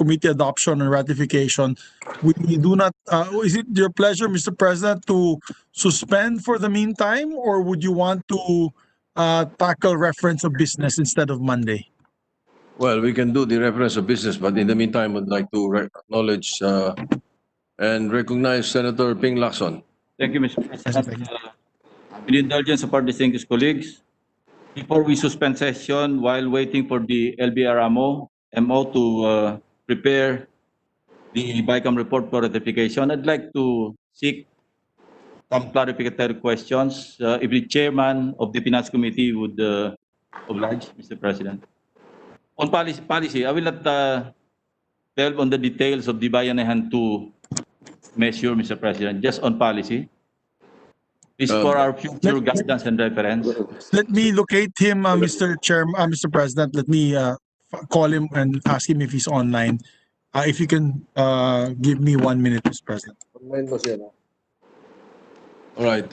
committee adoption and ratification, we do not, is it your pleasure, Mr. President, to suspend for the meantime, or would you want to tackle reference of business instead of Monday? Well, we can do the reference of business, but in the meantime, I'd like to acknowledge and recognize Senator Ping Lacson. Thank you, Mr. President. With the indulgence of our distinguished colleagues, before we suspend session while waiting for the LBRMO to prepare the BICAM report for ratification, I'd like to seek some clarificatory questions. If the chairman of the Finance Committee would oblige, Mr. President. On policy, I will not delve on the details of the Bayanihan 2 measure, Mr. President, just on policy. This is for our future guidance and reference. Let me locate him, Mr. Mr. President. Let me call him and ask him if he's online. If you can give me 1 minute, Mr. President. All right,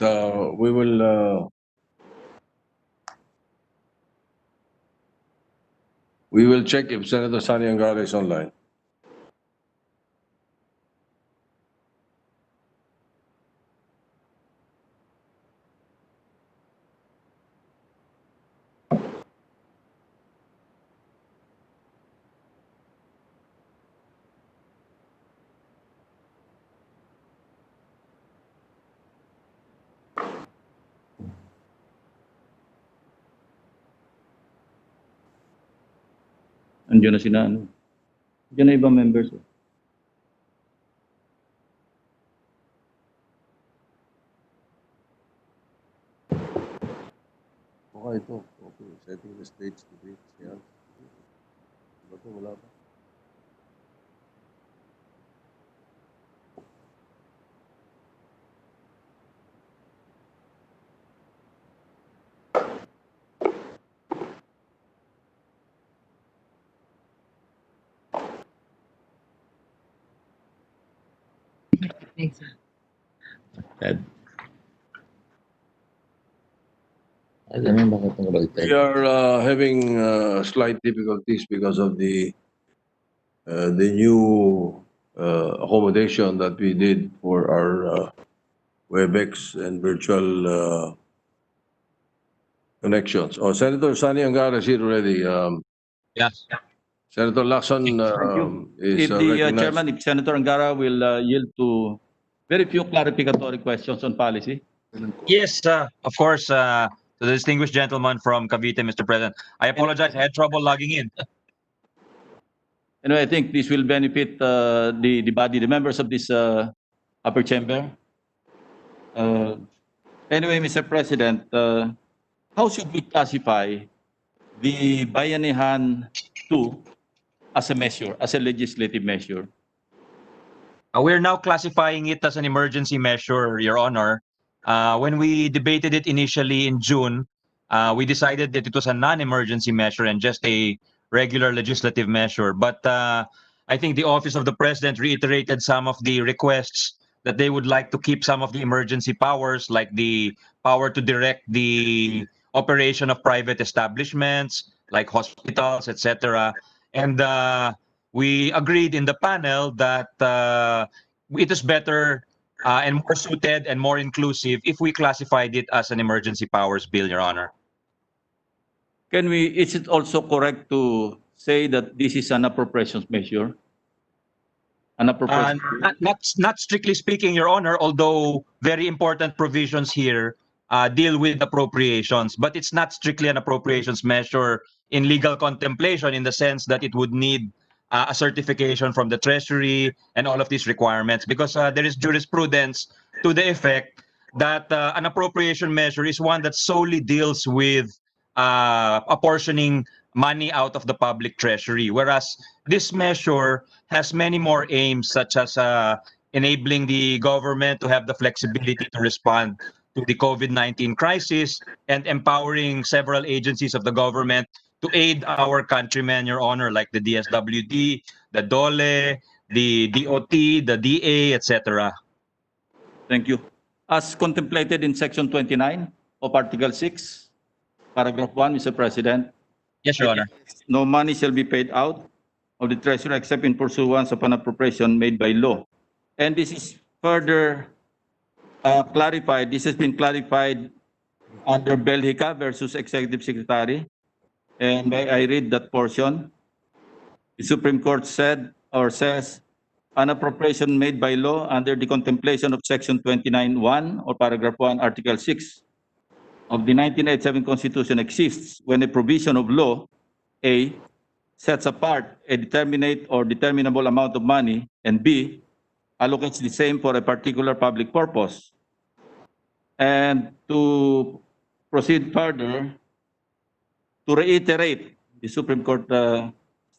we will check if Senator Sani Angara is online. Andiyan na sila, ano? Andiyan na ibang members. Okay, ito. Okay, setting the stage to be. Yan. Ito, wala pa. Thanks. We are having slight difficulties because of the new accommodation that we did for our WebEx and virtual connections. Oh, Senator Sani Angara is here already. Yes. Senator Lacson is If the recognized. chairman, if Senator Angara will yield to very few clarificatory questions on policy. Yes, of course, to the distinguished gentleman from Cavite, Mr. President. I apologize, I had trouble logging in. Anyway, I think this will benefit the body, the members of this upper chamber. Anyway, Mr. President, how should we classify the Bayanihan 2 as a measure, as a legislative measure? We're now classifying it as an emergency measure, Your Honor. When we debated it initially in June, we decided that it was a non-emergency measure and just a regular legislative measure. But I think the Office of the President reiterated some of the requests that they would like to keep some of the emergency powers, like the power to direct the operation of private establishments, like hospitals, etc. And we agreed in the panel that it is better and more suited and more inclusive if we classified it as an emergency powers bill, Your Honor. Is it also correct to say that this is an appropriations measure? An appropriations Not strictly speaking, Your Honor, although very important provisions here deal with appropriations, but it's not strictly an appropriations measure in legal contemplation in the sense that it would need a certification from the Treasury and all of these requirements, because there is jurisprudence to the effect that an appropriation measure is one that solely deals with apportioning money out of the public treasury, whereas this measure has many more aims, such as enabling the government to have the flexibility to respond to the COVID-19 crisis and empowering several agencies of the government to aid our countrymen, Your Honor, like the DSWD, the DOLE, the DOT, the DA, etc. Thank you. As contemplated in Section 29 of Article 6, Paragraph 1, Mr. President. Yes, Your Honor. No money shall be paid out of the Treasury except in pursuance of an appropriation made by law. And this is further clarified. This has been clarified under Belhica versus Executive Secretary. And may I read that portion? The Supreme Court said or says, an appropriation made by law under the contemplation of Section 29(1) or Paragraph 1, Article 6 of the 1987 Constitution exists when a provision of law, A, sets apart a determinate or determinable amount of money, and B, allocates the same for a particular public purpose. And to proceed further, to reiterate, the Supreme Court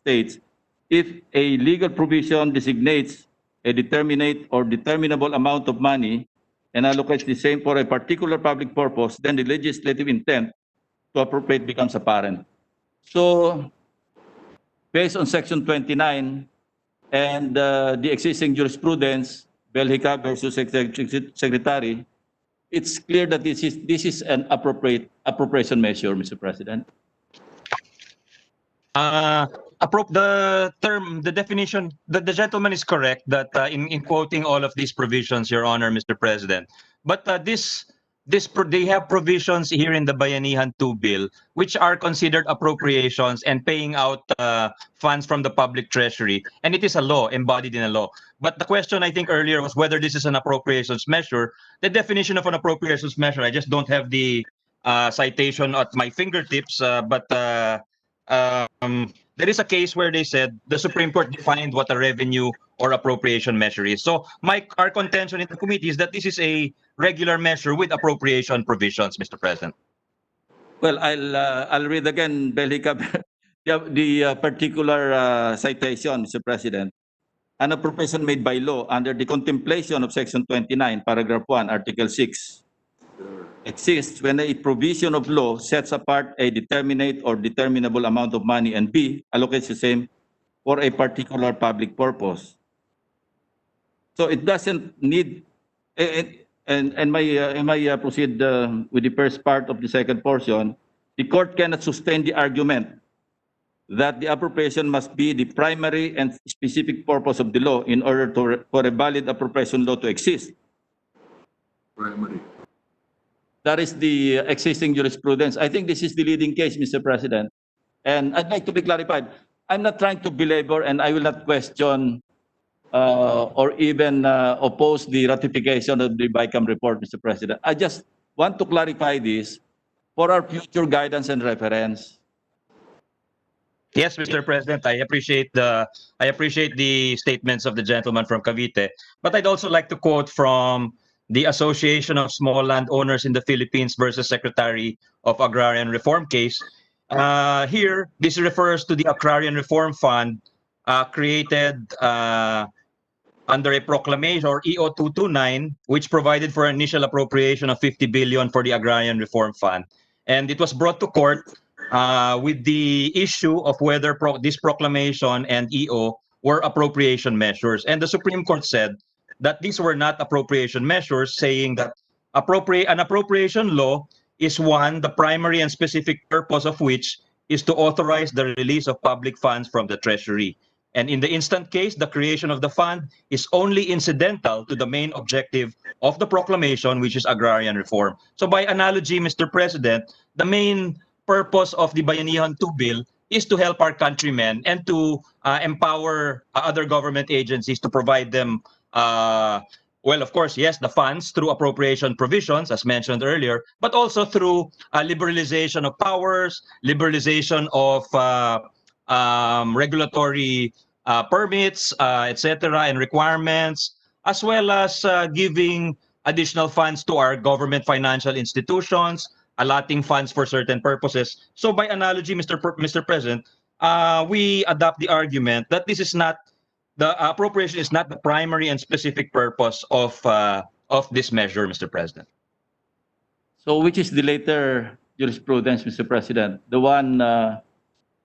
states, if a legal provision designates a determinate or determinable amount of money and allocates the same for a particular public purpose, then the legislative intent to appropriate becomes apparent. So, based on Section 29 and the existing jurisprudence, Belhica versus Executive Secretary, it's clear that this is an appropriation measure, Mr. President. The definition, the gentleman is correct that in quoting all of these provisions, Your Honor, Mr. President. But they have provisions here in the Bayanihan 2 bill, which are considered appropriations and paying out funds from the public treasury. And it is a law, embodied in a law. But the question I think earlier was whether this is an appropriations measure. The definition of an appropriations measure, I just don't have the citation at my fingertips, there is a case where they said the Supreme Court defined what a revenue or appropriation measure is. So our contention in the committee is that this is a regular measure with appropriation provisions, Mr. President. Well, I'll read again, Belhica, the particular citation, Mr. President. An appropriation made by law under the contemplation of Section 29, Paragraph 1, Article 6, exists when a provision of law sets apart a determinate or determinable amount of money, and B, allocates the same for a particular public purpose. So it doesn't need, and may I proceed with the first part of the second portion. The court cannot sustain the argument that the appropriation must be the primary and specific purpose of the law in order for a valid appropriation law to exist. Primary. That is the existing jurisprudence. I think this is the leading case, Mr. President. And I'd like to be clarified. I'm not trying to belabor, and I will not question or even oppose the ratification of the BICAM report, Mr. President. I just want to clarify this for our future guidance and reference. Yes, Mr. President, I appreciate the statements of the gentleman from Cavite, but I'd also like to quote from the Association of Small Landowners in the Philippines versus Secretary of Agrarian Reform case. Here, this refers to the Agrarian Reform Fund created under a proclamation, or EO 229, which provided for an initial appropriation of 50 billion for the Agrarian Reform Fund. And it was brought to court with the issue of whether this proclamation and EO were appropriation measures. And the Supreme Court said that these were not appropriation measures, saying that an appropriation law is one, the primary and specific purpose of which is to authorize the release of public funds from the Treasury. And in the instant case, the creation of the fund is only incidental to the main objective of the proclamation, which is agrarian reform. So by analogy, Mr. President, the main purpose of the Bayanihan 2 bill is to help our countrymen and to empower other government agencies to provide them well, of course, yes, the funds through appropriation provisions, as mentioned earlier, but also through liberalization of powers, liberalization of regulatory permits, etc., and requirements, as well as giving additional funds to our government financial institutions, allotting funds for certain purposes. So by analogy, Mr. President, we adopt the argument that this is not, the appropriation is not the primary and specific purpose of this measure, Mr. President. So which is the later jurisprudence, Mr. President? The one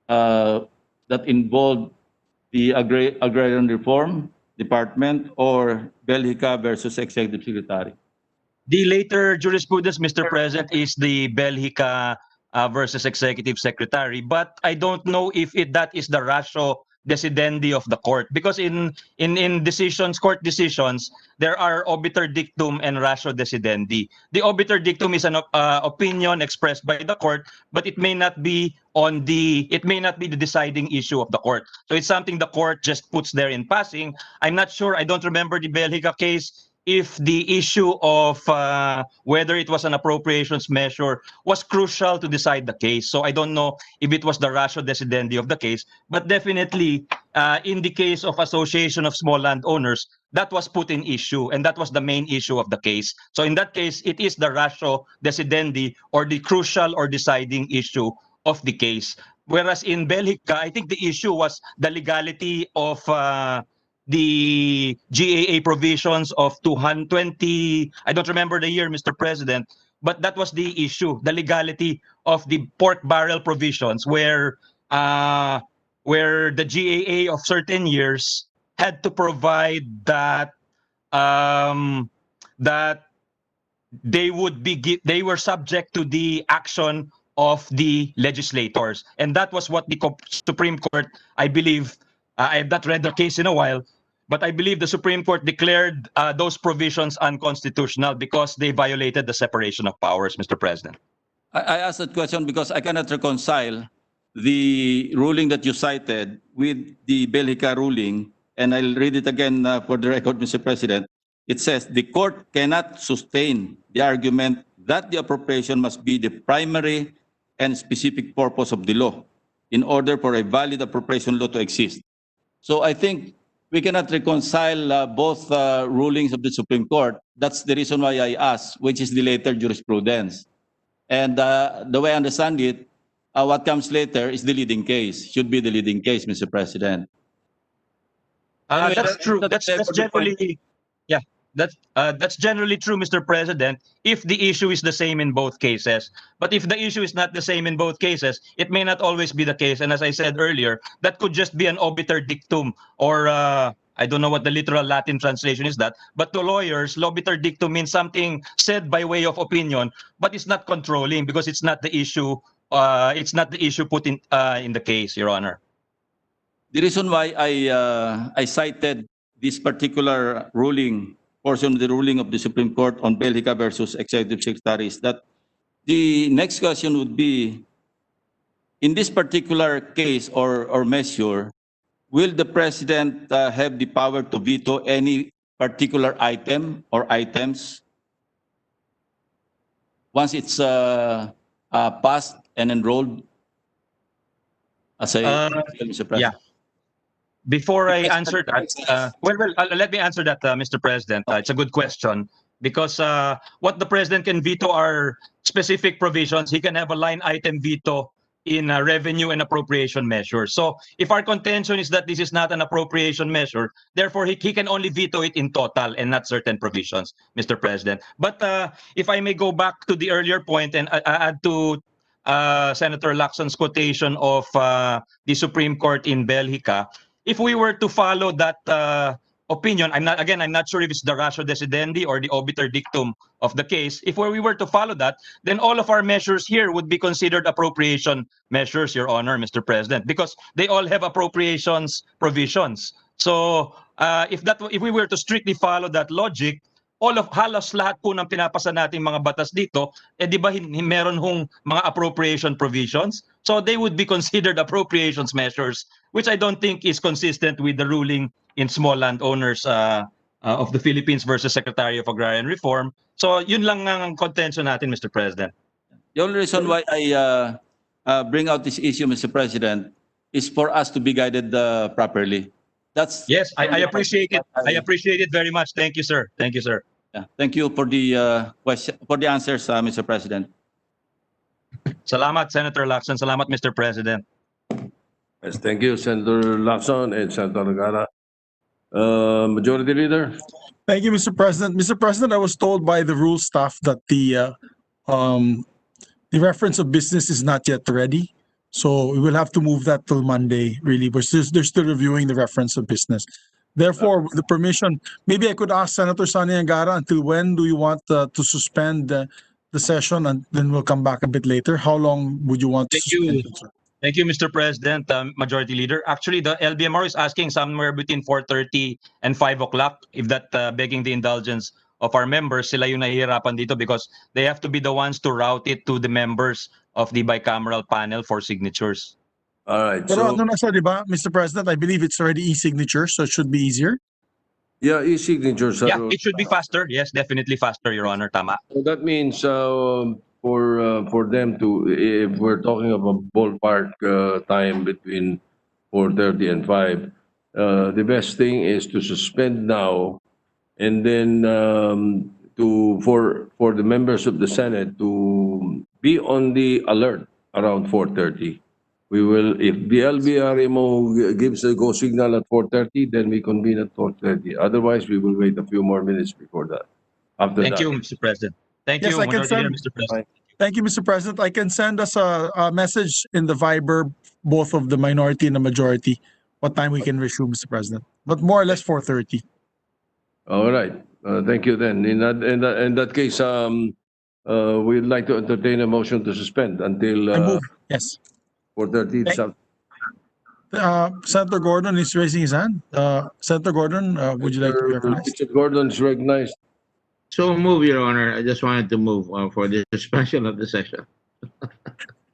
that involved the Agrarian Reform Department, or Belhica versus Executive Secretary? The later jurisprudence, Mr. President, is the Belhica versus Executive Secretary, but I don't know if that is the ratio decidendi of the court, because in decisions, court decisions, there are obiter dictum and ratio decidendi. The obiter dictum is an opinion expressed by the court, but it may not be the deciding issue of the court. So it's something the court just puts there in passing. I'm not sure, I don't remember the Belgica case, if the issue of whether it was an appropriations measure was crucial to decide the case. So I don't know if it was the ratio decidendi of the case, but definitely in the case of Association of Small Landowners, that was put in issue, and that was the main issue of the case. So in that case, it is the ratio decidendi, or the crucial or deciding issue of the case. Whereas in Belgica, I think the issue was the legality of the GAA provisions of 220, I don't remember the year, Mr. President, but that was the issue, the legality of the pork barrel provisions, where the GAA of certain years had to provide that that they were subject to the action of the legislators, and that was what the Supreme Court, I believe, I have not read the case in a while, but I believe the Supreme Court declared those provisions unconstitutional because they violated the separation of powers, Mr. President. I asked that question because I cannot reconcile the ruling that you cited with the Belgica ruling, and I'll read it again for the record, Mr. President. It says, the court cannot sustain the argument that the appropriation must be the primary and specific purpose of the law in order for a valid appropriation law to exist. So I think we cannot reconcile both rulings of the Supreme Court. That's the reason why I asked, which is the later jurisprudence. And the way I understand it, what comes later is the leading case, should be the leading case, Mr. President. That's true. That's generally, yeah. That's generally true, Mr. President, if the issue is the same in both cases. But if the issue is not the same in both cases, it may not always be the case. And as I said earlier, that could just be an obiter dictum, or I don't know what the literal Latin translation is that. But to lawyers, obiter dictum means something said by way of opinion, but it's not controlling because it's not the issue. It's not the issue put in the case, Your Honor. The reason why I cited this particular ruling, portion of the ruling of the Supreme Court on Belgica versus Executive Secretary, is that the next question would be, in this particular case or measure, will the President have the power to veto any particular item or items once it's passed and enrolled as a Mr. President? Yeah. Before I answer that, let me answer that, Mr. President. It's a good question because what the President can veto are specific provisions. He can have a line item veto in revenue and appropriation measures. So if our contention is that this is not an appropriation measure, therefore he can only veto it in total and not certain provisions, Mr. President. But if I may go back to the earlier point and add to Senator Lacson's quotation of the Supreme Court in Belgica, if we were to follow that opinion, I'm not sure if it's the ratio decidendi or the obiter dictum of the case. If we were to follow that, then all of our measures here would be considered appropriation measures, Your Honor, Mr. President, because they all have appropriations provisions. So if we were to strictly follow that logic, halos lahat po ng pinapasa nating mga batas dito, di ba meron hong mga appropriation provisions? So they would be considered appropriations measures, which I don't think is consistent with the ruling in Small Landowners of the Philippines versus Secretary of Agrarian Reform. So yun lang ang contention natin, Mr. President. The only reason why I bring out this issue, Mr. President, is for us to be guided properly. Yes, I appreciate it. I appreciate it very much. Thank you, sir. Thank you, sir. Yeah, thank you for the question, for the answers, Mr. President. Salamat, Senator Lacson. Salamat, Mr. President. Yes, thank you, Senator Lacson and Senator Gara. Majority Leader. Thank you, Mr. President. Mr. President, I was told by the rule staff that the reference of business is not yet ready. So we will have to move that till Monday, really. But they're still reviewing the reference of business. Therefore, with the permission, maybe I could ask Senator Sani Angara, until when do you want to suspend the session, and then we'll come back a bit later? How long would you want to suspend it, sir? Thank you, Mr. President, Majority Leader. Actually, the LBMR is asking somewhere between 4:30 and 5 o'clock, if that begging the indulgence of our members, sila yung nahihirapan dito because they have to be the ones to route it to the members of the bicameral panel for signatures. All right, Pero so, ano na siya, di ba, Mr. President, I believe it's already e-signature, so it should be easier. yeah, e-signatures Yeah, are. it should be faster. Yes, definitely faster, Your Honor. Tama. So that means for them to, if we're talking of a ballpark time between 4:30 and 5, the best thing is to suspend now, and then for the members of the Senate to be on the alert around 4:30. We will, if the LBRMO gives a go signal at 4:30, then we convene at 4:30. Otherwise, we will wait a few more minutes before that. After Thank that. you, Mr. President. Thank Yes, you, I can Majority Leader, send. Mr. President. Thank you, Mr. President. I can send us a message in the Viber, both of the minority and the majority, what time we can resume, Mr. President. But more or less 4:30. All right. Thank you then. In that case, we'd like to entertain a motion to suspend until I move. Yes. 4:30 this Thank- Senator Gordon is raising his hand. Senator Gordon, would you like to be recognized? Richard Gordon is recognized. So move, Your Honor. I just wanted to move for the suspension of the session.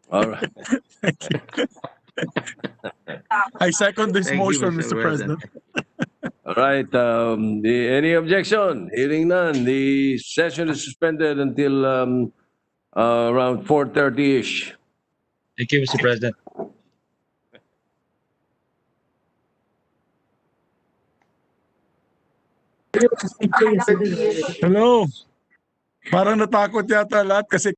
All right. Thank you. I second this Thank you, motion, Mr. Mr. President. All right. Any objection? Hearing none. The session is suspended until around 4:30-ish. Thank you, Mr. President. Hello. Parang natakot yata lahat kasi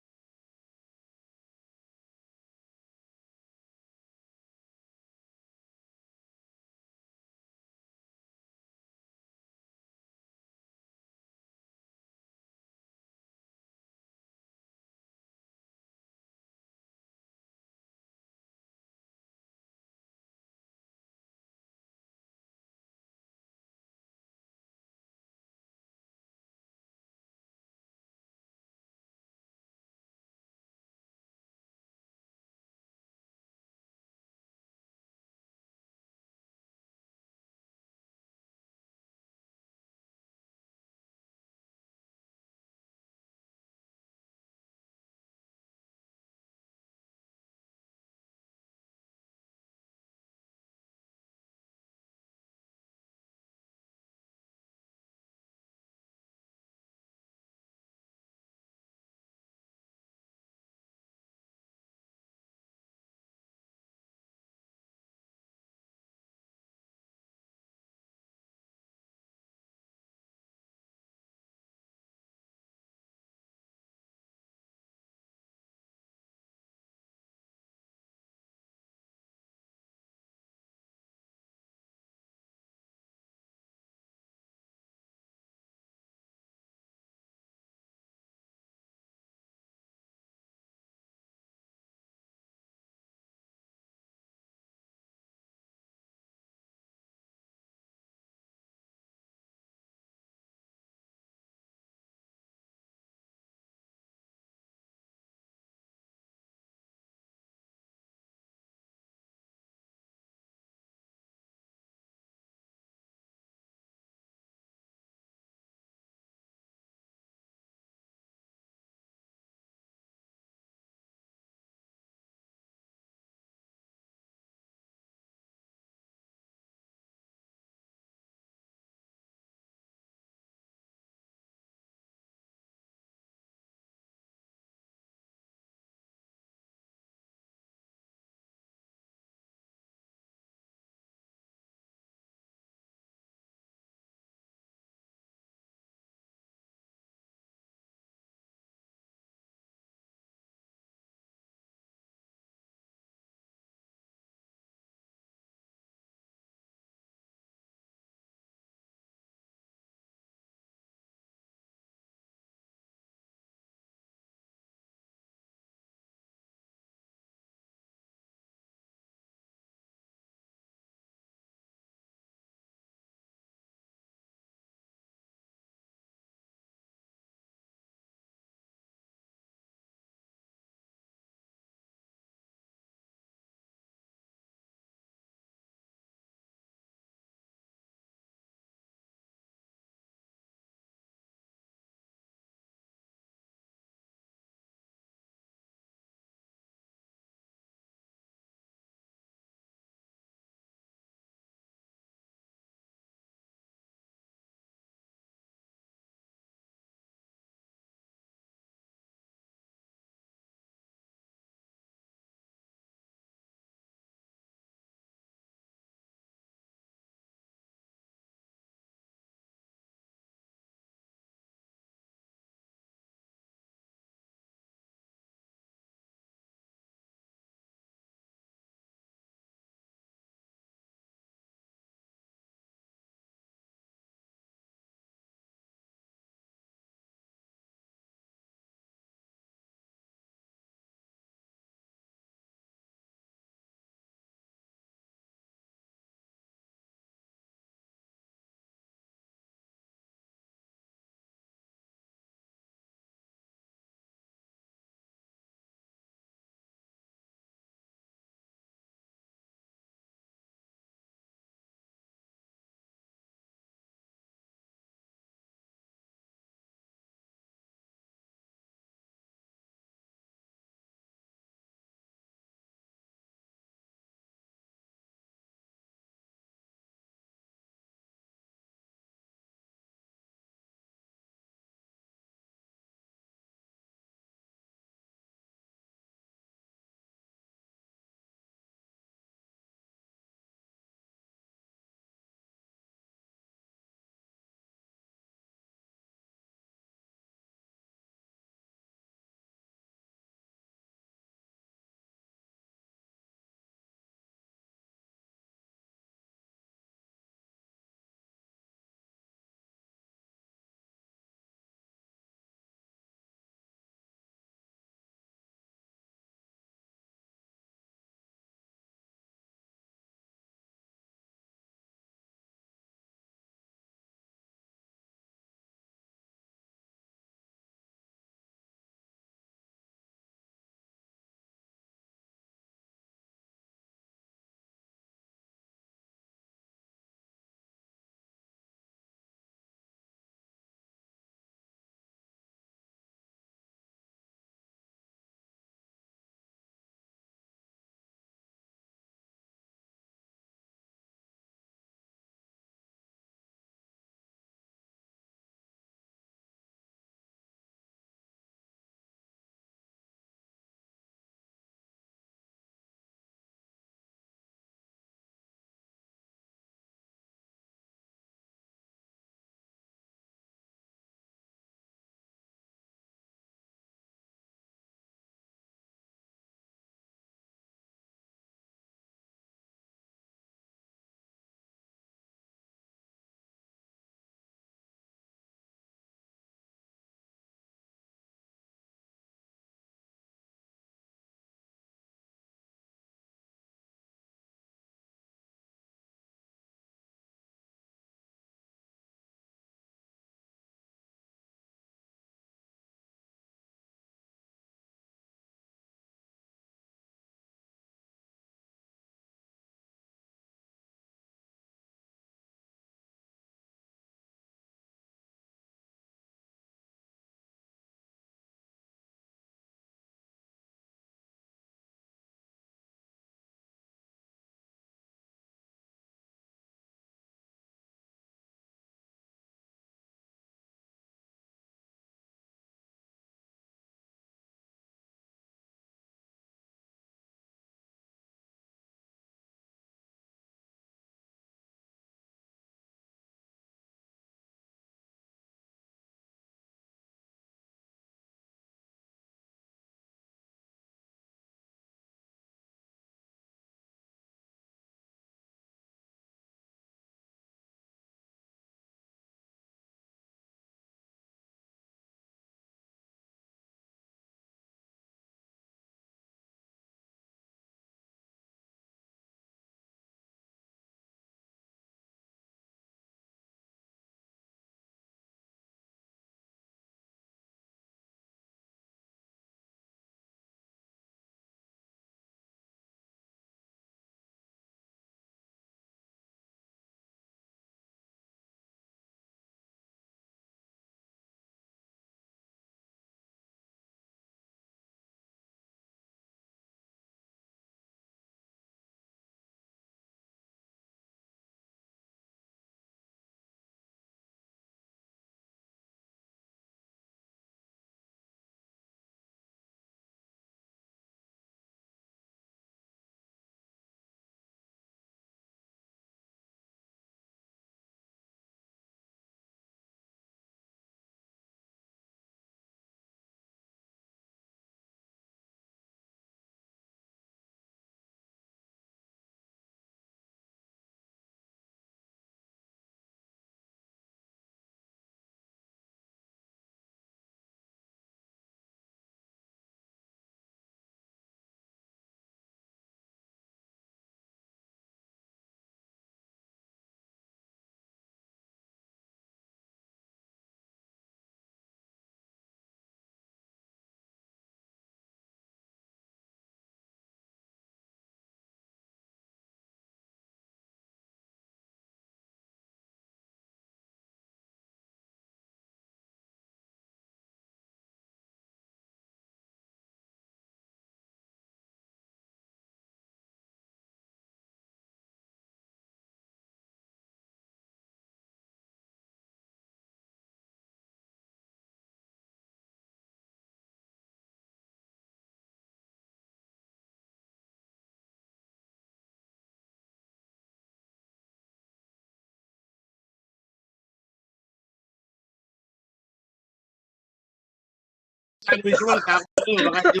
visual ka ako. Baka di-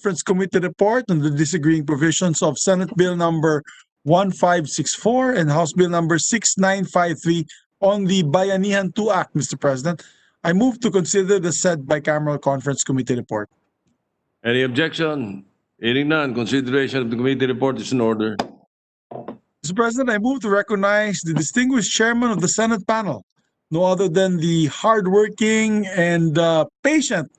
Conference Committee report on the disagreeing provisions of Senate Bill number 1564 and House Bill number 6953 on the Bayanihan 2 Act, Mr. President. I move to consider the said bicameral conference committee report. Any objection? Hearing none, consideration of the committee report is in order. Mr. President, I move to recognize the distinguished chairman of the Senate panel, no other than the hardworking and patient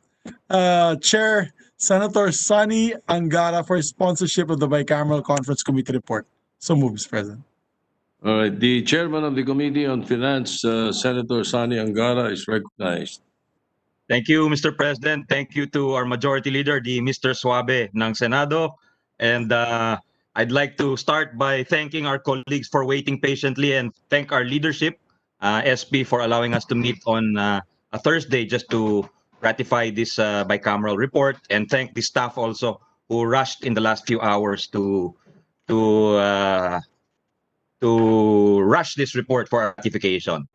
Chair Senator Sonny Angara for his sponsorship of the bicameral conference committee report. So move, Mr. President. All right, the chairman of the Committee on Finance, Senator Sani Angara, is recognized. Thank you, Mr. President. Thank you to our majority leader, the Mr. Suabe ng Senado. And I'd like to start by thanking our colleagues for waiting patiently and thank our leadership, SP, for allowing us to meet on a Thursday just to ratify this bicameral report, and thank the staff also who rushed in the last few hours to uh, to rush this report for ratification.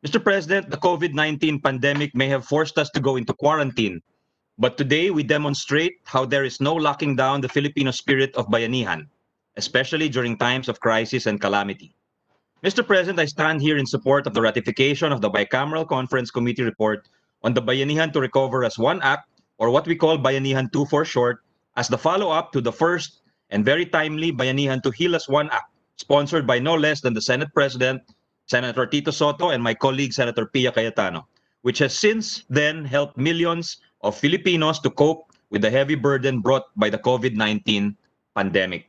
Mr. President, the COVID-19 pandemic may have forced us to go into quarantine, but today we demonstrate how there is no locking down the Filipino spirit of bayanihan, especially during times of crisis and calamity. Mr. President, I stand here in support of the ratification of the Bicameral Conference Committee report on the Bayanihan to Recover as One Act, or what we call Bayanihan 2 for short, as the follow-up to the first and very timely Bayanihan to Heal as One Act, sponsored by no less than the Senate President, Senator Tito Soto, and my colleague, Senator Pia Cayetano, which has since then helped millions of Filipinos to cope with the heavy burden brought by the COVID-19 pandemic.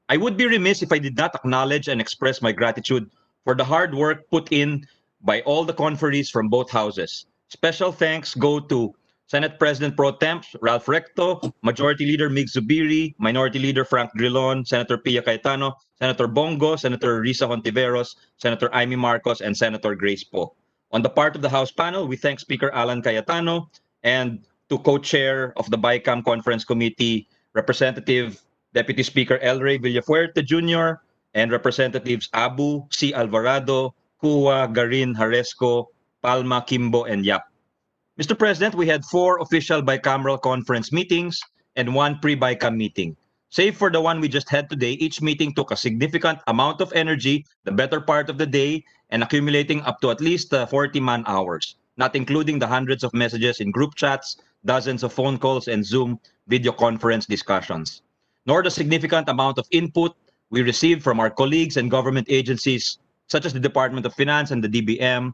I would be remiss if I did not acknowledge and express my gratitude for the hard work put in by all the conferees from both houses. Special thanks go to Senate President Pro Temp Ralph Recto, Majority Leader Mig Zubiri, Minority Leader Frank Drilon, Senator Pia Cayetano, Senator Bongo, Senator Risa Hontiveros, Senator Amy Marcos, and Senator Grace Poe. On the part of the House panel, we thank Speaker Alan Cayetano and to co-chair of the BICAM Conference Committee, Representative Deputy Speaker El Rey Villafuerte Jr., and Representatives Abu, C. Alvarado, Cua, Garin, Haresco, Palma, Kimbo, and Yap. Mr. President, we had 4 official bicameral conference meetings and 1 pre-bicam meeting. Save for the one we just had today, each meeting took a significant amount of energy, the better part of the day, and accumulating up to at least 40 man-hours, not including the hundreds of messages in group chats, dozens of phone calls, and Zoom video conference discussions, nor the significant amount of input we received from our colleagues and government agencies, such as the Department of Finance and the DBM,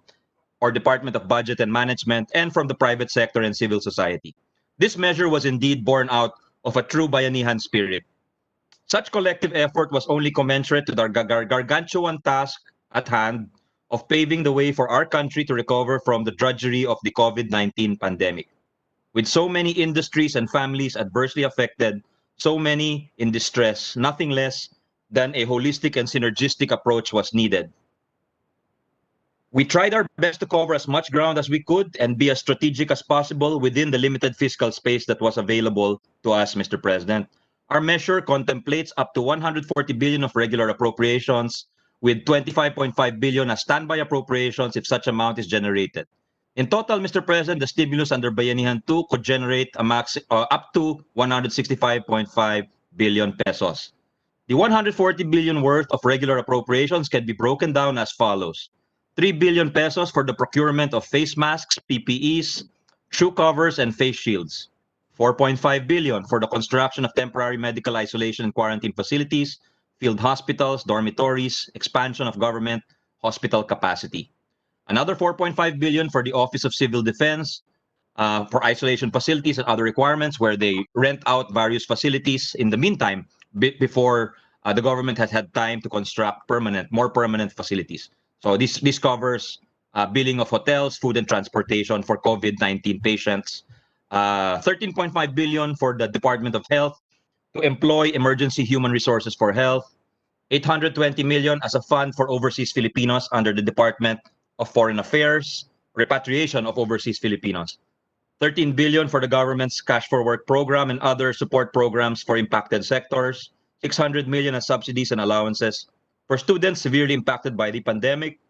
or Department of Budget and Management, and from the private sector and civil society. This measure was indeed born out of a true bayanihan spirit. Such collective effort was only commensurate to the gargantuan task at hand of paving the way for our country to recover from the drudgery of the COVID-19 pandemic. With so many industries and families adversely affected, so many in distress, nothing less than a holistic and synergistic approach was needed. We tried our best to cover as much ground as we could and be as strategic as possible within the limited fiscal space that was available to us, Mr. President. Our measure contemplates up to 140 billion of regular appropriations, with 25.5 billion as standby appropriations if such amount is generated. In total, Mr. President, the stimulus under Bayanihan 2 could generate up to 165.5 billion pesos. The 140 billion worth of regular appropriations can be broken down as follows: 3 billion pesos for the procurement of face masks, PPEs, shoe covers, and face shields. 4.5 billion for the construction of temporary medical isolation and quarantine facilities, field hospitals, dormitories, expansion of government hospital capacity. Another 4.5 billion for the Office of Civil Defense, for isolation facilities and other requirements where they rent out various facilities in the meantime before the government has had time to construct more permanent facilities. So this covers billing of hotels, food and transportation for COVID-19 patients. 13.5 billion for the Department of Health to employ emergency human resources for health. 820 million as a fund for overseas Filipinos under the Department of Foreign Affairs, repatriation of overseas Filipinos. 13 billion for the government's Cash for Work program and other support programs for impacted sectors. 600 million as subsidies and allowances for students severely impacted by the pandemic.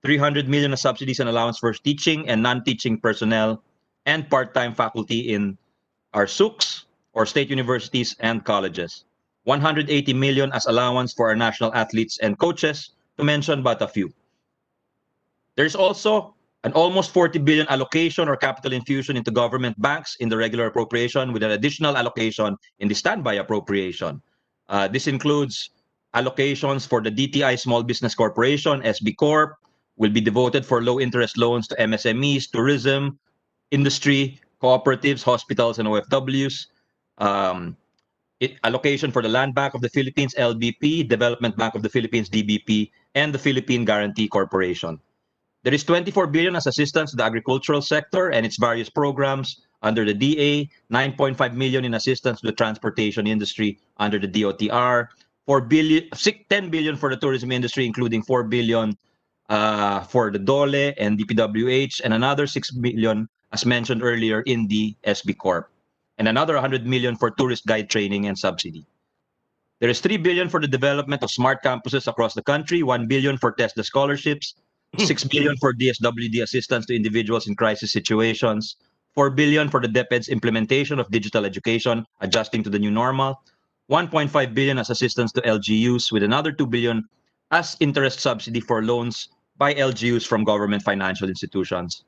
300 million as subsidies and allowance for teaching and non-teaching personnel and part-time faculty in our SUCs or state universities and colleges. 180 million as allowance for our national athletes and coaches, to mention but a few. There's also an almost 40 billion allocation or capital infusion into government banks in the regular appropriation with an additional allocation in the standby appropriation. This includes allocations for the DTI Small Business Corporation, SB Corp, will be devoted for low interest loans to MSMEs, tourism, industry, cooperatives, hospitals, and OFWs. Allocation for the Land Bank of the Philippines, LBP, Development Bank of the Philippines, DBP, and the Philippine Guarantee Corporation. There is 24 billion as assistance to the agricultural sector and its various programs under the DA, 9.5 million in assistance to the transportation industry under the DOTR, 10 billion for the tourism industry, including 4 billion for the DOLE and DPWH, and another 6 billion, as mentioned earlier, in the SB Corp, and another 100 million for tourist guide training and subsidy. There is 3 billion for the development of smart campuses across the country, 1 billion for TESDA scholarships, 6 billion for DSWD assistance to individuals in crisis situations, 4 billion for the DepEd's implementation of digital education, adjusting to the new normal, 1.5 billion as assistance to LGUs, with another 2 billion as interest subsidy for loans by LGUs from government financial institutions.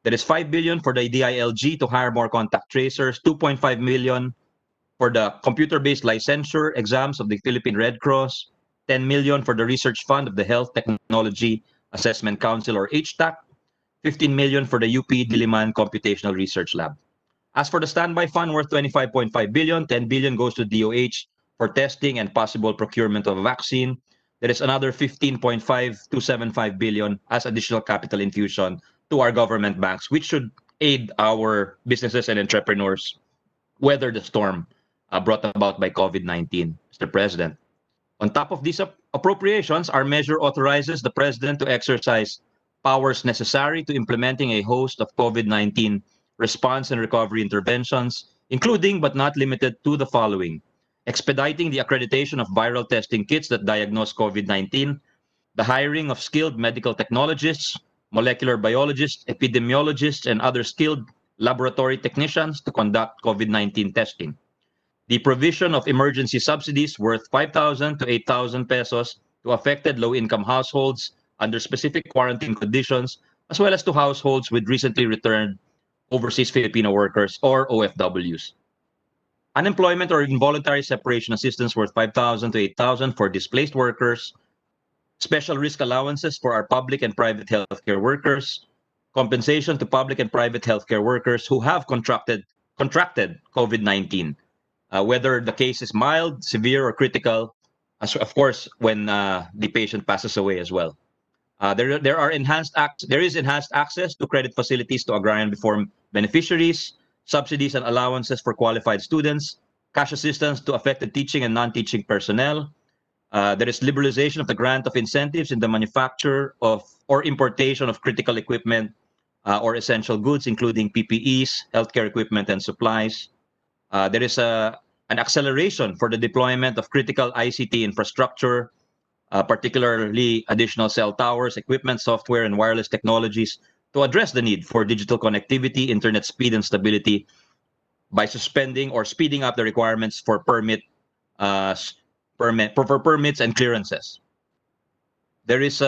There is 5 billion for the DILG to hire more contact tracers, 2.5 million for the computer-based licensure exams of the Philippine Red Cross, 10 million for the research fund of the Health Technology Assessment Council or HTAC, 15 million for the UP Diliman Computational Research Lab. As for the standby fund worth 25.5 billion, 10 billion goes to DOH for testing and possible procurement of a vaccine. There is another 15.5 billion as additional capital infusion to our government banks, which should aid our businesses and entrepreneurs weather the storm brought about by COVID-19, Mr. President. On top of these appropriations, our measure authorizes the President to exercise powers necessary to implementing a host of COVID-19 response and recovery interventions, including but not limited to the following: expediting the accreditation of viral testing kits that diagnose COVID-19, the hiring of skilled medical technologists, molecular biologists, epidemiologists, and other skilled laboratory technicians to conduct COVID-19 testing, the provision of emergency subsidies worth 5,000 to 8,000 pesos to affected low-income households under specific quarantine conditions, as well as to households with recently returned overseas Filipino workers or OFWs. Unemployment or involuntary separation assistance worth 5,000 to 8,000 for displaced workers, special risk allowances for our public and private healthcare workers, compensation to public and private healthcare workers who have contracted COVID-19, whether the case is mild, severe, or critical, as of course when the patient passes away as well. There is enhanced access to credit facilities to agrarian reform beneficiaries, subsidies and allowances for qualified students, cash assistance to affected teaching and non-teaching personnel. There is liberalization of the grant of incentives in the manufacture of or importation of critical equipment or essential goods, including PPEs, healthcare equipment, and supplies. There is an acceleration for the deployment of critical ICT infrastructure, particularly additional cell towers, equipment, software, and wireless technologies to address the need for digital connectivity, internet speed, and stability by suspending or speeding up the requirements for permits and clearances. There is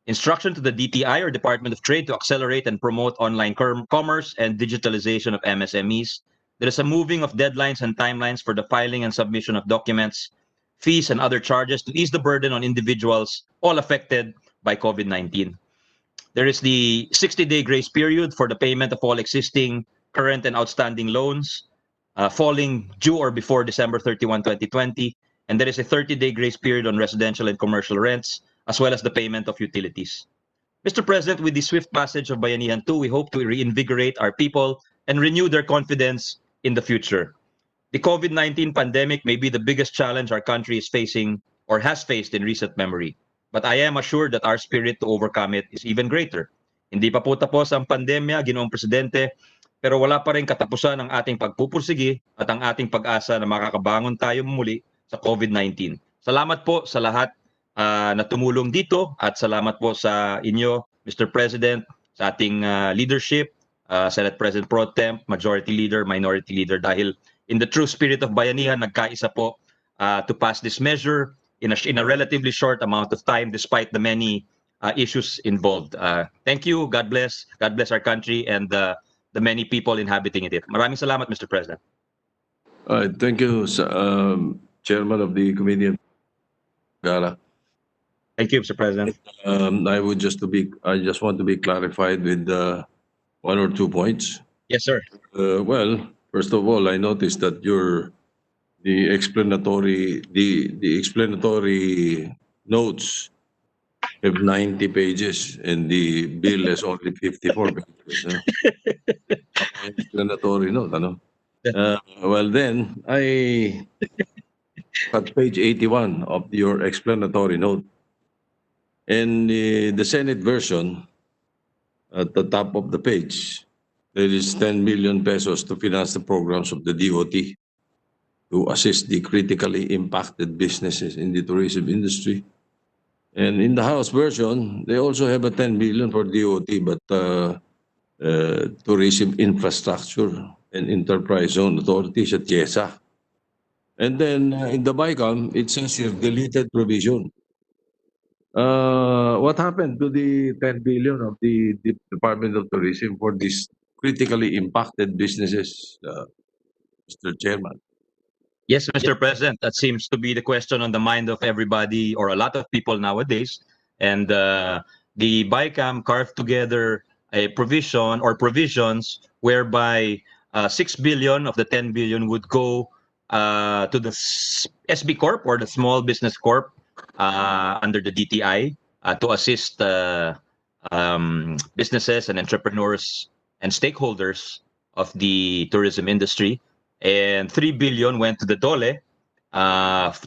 instruction to the DTI or Department of Trade to accelerate and promote online commerce and digitalization of MSMEs. There is a moving of deadlines and timelines for the filing and submission of documents, fees, and other charges to ease the burden on individuals all affected by COVID-19. There is the 60-day grace period for the payment of all existing, current, and outstanding loans falling due or before December 31, 2020. And there is a 30-day grace period on residential and commercial rents, as well as the payment of utilities. Mr. President, with the swift passage of Bayanihan 2, we hope to reinvigorate our people and renew their confidence in the future. The COVID-19 pandemic may be the biggest challenge our country is facing or has faced in recent memory. But I am assured that our spirit to overcome it is even greater. Hindi pa po tapos ang pandemya, Ginoong Presidente, pero wala pa rin katapusan ang ating pagpupursige at ang ating pag-asa na makakabangon tayo muli sa COVID-19. Salamat po sa lahat na tumulong dito at salamat po sa inyo, Mr. President, sa ating leadership, Senate President Pro Temp, Majority Leader, Minority Leader, dahil in the true spirit of bayanihan, nagkaisa po to pass this measure in a relatively short amount of time despite the many issues involved. Thank you. God bless. God bless our country and the many people inhabiting it. Maraming salamat, Mr. President. Thank you, Chairman of the Committee. Gara. Thank you, Mr. President. I just want to be clarified with one or two points. Yes, sir. Well, first of all, I noticed that the explanatory notes have 90 pages and the bill has only 54 pages. Explanatory note, ano? Well then, at page 81 of your explanatory note, and the Senate version, at the top of the page, there is 10 million pesos to finance the programs of the DOT to assist the critically impacted businesses in the tourism industry. And in the House version, they also have a 10 million for DOT, but tourism infrastructure and enterprise zone authority sa TIESA. And then in the BICAM, it says you've deleted provision. What happened to the 10 billion of the Department of Tourism for these critically impacted businesses, Mr. Chairman? Yes, Mr. President, that seems to be the question on the mind of everybody or a lot of people nowadays. And the BICAM carved together a provision or provisions whereby 6 billion of the 10 billion would go to the SB Corp or the Small Business Corp under the DTI to assist businesses and entrepreneurs and stakeholders of the tourism industry. And 3 billion went to the DOLE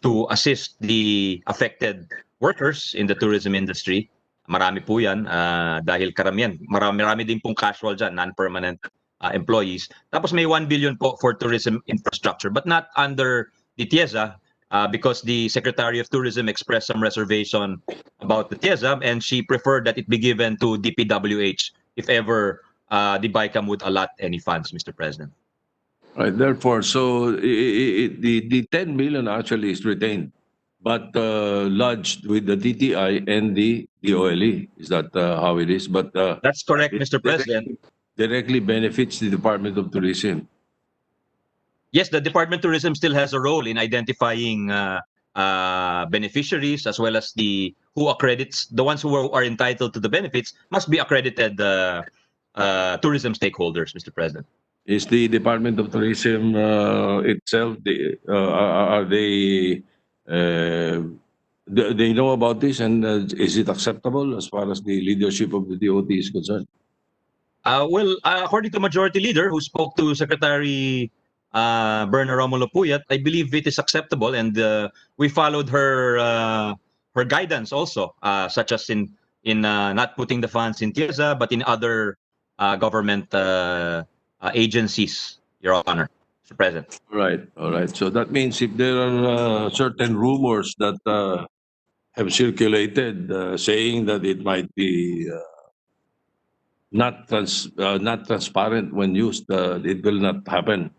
to assist the affected workers in the tourism industry. Marami po yan dahil karamihan. Marami din pong casual dyan, non-permanent employees. Tapos may 1 billion po for tourism infrastructure, but not under the TIESA because the Secretary of Tourism expressed some reservation about the TIESA and she preferred that it be given to DPWH if ever the BICAM would allot any funds, Mr. President. Right, therefore, so the 10 million actually is retained, but lodged with the DTI and the OLE. Is that how it is? But That's correct, Mr. President. directly benefits the Department of Tourism. Yes, the Department of Tourism still has a role in identifying beneficiaries as well as the ones who are entitled to the benefits must be accredited tourism stakeholders, Mr. President. Is the Department of Tourism itself? Are they? They know about this, and is it acceptable as far as the leadership of the DOT is concerned? Well, according to Majority Leader who spoke to Secretary Berna Romulo Puyat, I believe it is acceptable, and we followed her guidance also, such as in not putting the funds in TIESA but in other government agencies, Your Honor, Mr. President. All right. So that means if there are certain rumors that have circulated saying that it might be not transparent when used, it will not happen.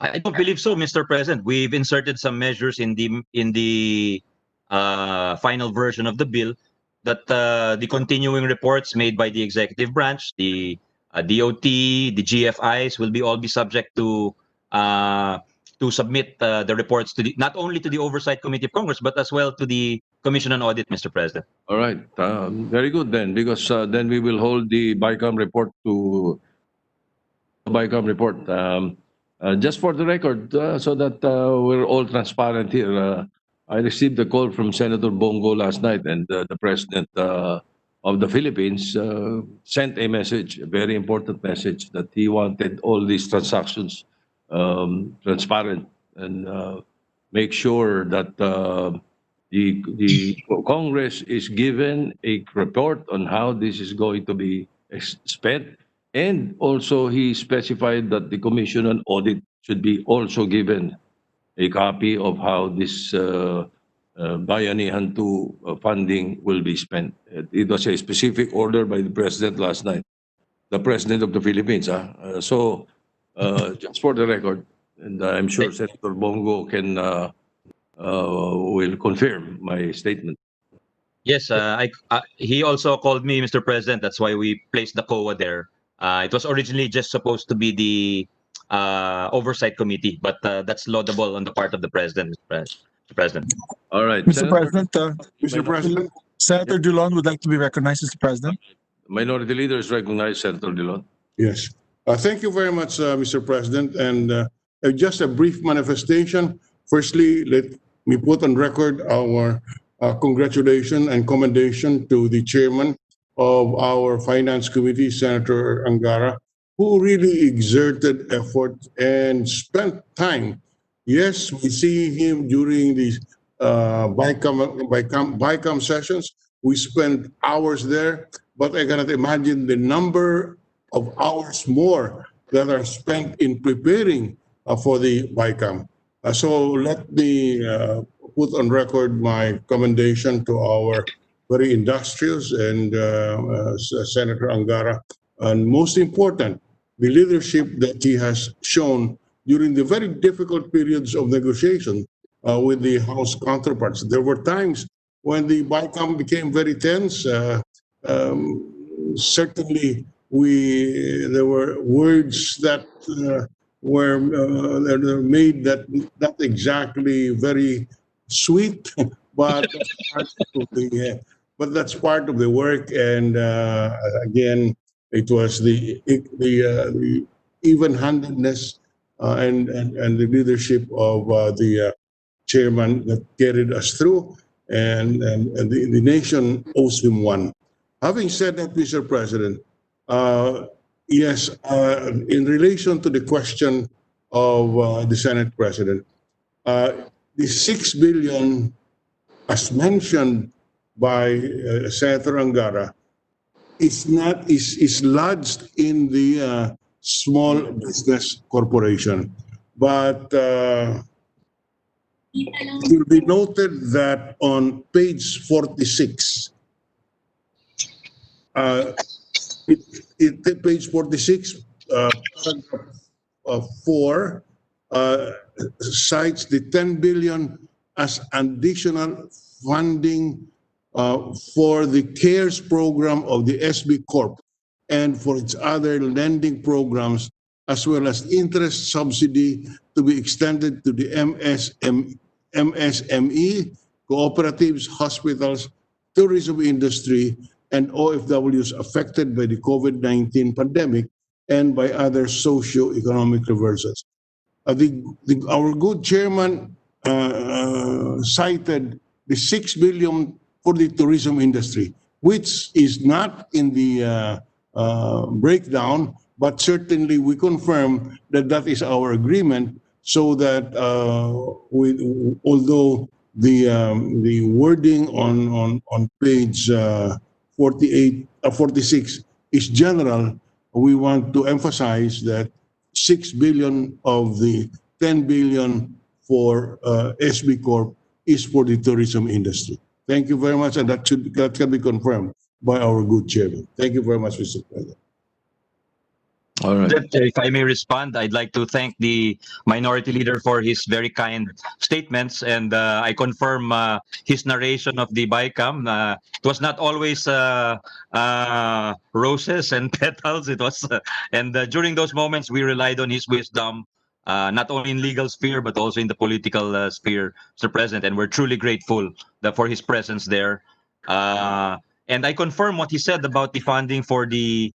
I don't believe so, Mr. President. We've inserted some measures in the final version of the bill that the continuing reports made by the executive branch, the DOT, the GFIs will all be subject to submit the reports to not only to the Oversight Committee of Congress but as well to the Commission on Audit, Mr. President. All right. Very good then, because then we will hold the BICAM report to the BICAM report. Just for the record, so that we're all transparent here, I received a call from Senator Bongo last night, and the President of the Philippines sent a message, a very important message, that he wanted all these transactions transparent. And make sure that the Congress is given a report on how this is going to be spent. And also he specified that the Commission on Audit should be also given a copy of how this Bayanihan 2 funding will be spent. It was a specific order by the President last night, the President of the Philippines. Just for the record, and I'm sure Senator Bongo can will confirm my statement. Yes, he also called me, Mr. President. That's why we placed the COA there. It was originally just supposed to be the oversight committee, but that's laudable on the part of the president, Mr. President. All right, Mr. Senator, President, Mr. President, Senator Dulon would like to be recognized, Mr. President. Minority Leader is recognized, Senator Dilon. yes. Thank you very much, Mr. President. And just a brief manifestation. Firstly, let me put on record our congratulations and commendation to the chairman of our Finance Committee, Senator Angara, who really exerted effort and spent time. Yes, we see him during the BICAM sessions. We spend hours there, but I cannot imagine the number of hours more that are spent in preparing for the BICAM. So let me put on record my commendation to our very industrious and Senator Angara. And most important, the leadership that he has shown during the very difficult periods of negotiation with the House counterparts. There were times when the BICAM became very tense. Certainly, there were words that were made that not exactly very sweet, but that's part of the work. And again, it was the even-handedness and the leadership of the chairman that carried us through, and the nation owes him one. Having said that, Mr. President, yes, in relation to the question of the Senate President, the 6 billion, as mentioned by Senator Angara, is lodged in the Small Business Corporation. But it will be noted that on page 46, page 46, paragraph 4, cites the 10 billion as additional funding for the CARES program of the SB Corp and for its other lending programs, as well as interest subsidy to be extended to the MSME, cooperatives, hospitals, tourism industry, and OFWs affected by the COVID-19 pandemic and by other socio-economic reversals. Our good chairman cited the 6 billion for the tourism industry, which is not in the breakdown, but certainly we confirm that that is our agreement, so that although the wording on page 46 is general, we want to emphasize that 6 billion of the 10 billion for SB Corp is for the tourism industry. Thank you very much, and that can be confirmed by our good chairman. Thank you very much, Mr. President. All right. If I may respond, I'd like to thank the minority leader for his very kind statements, and I confirm his narration of the BICAM. It was not always roses and petals. It was, and during those moments, we relied on his wisdom, not only in legal sphere but also in the political sphere, Mr. President. And we're truly grateful for his presence there. And I confirm what he said about the funding for the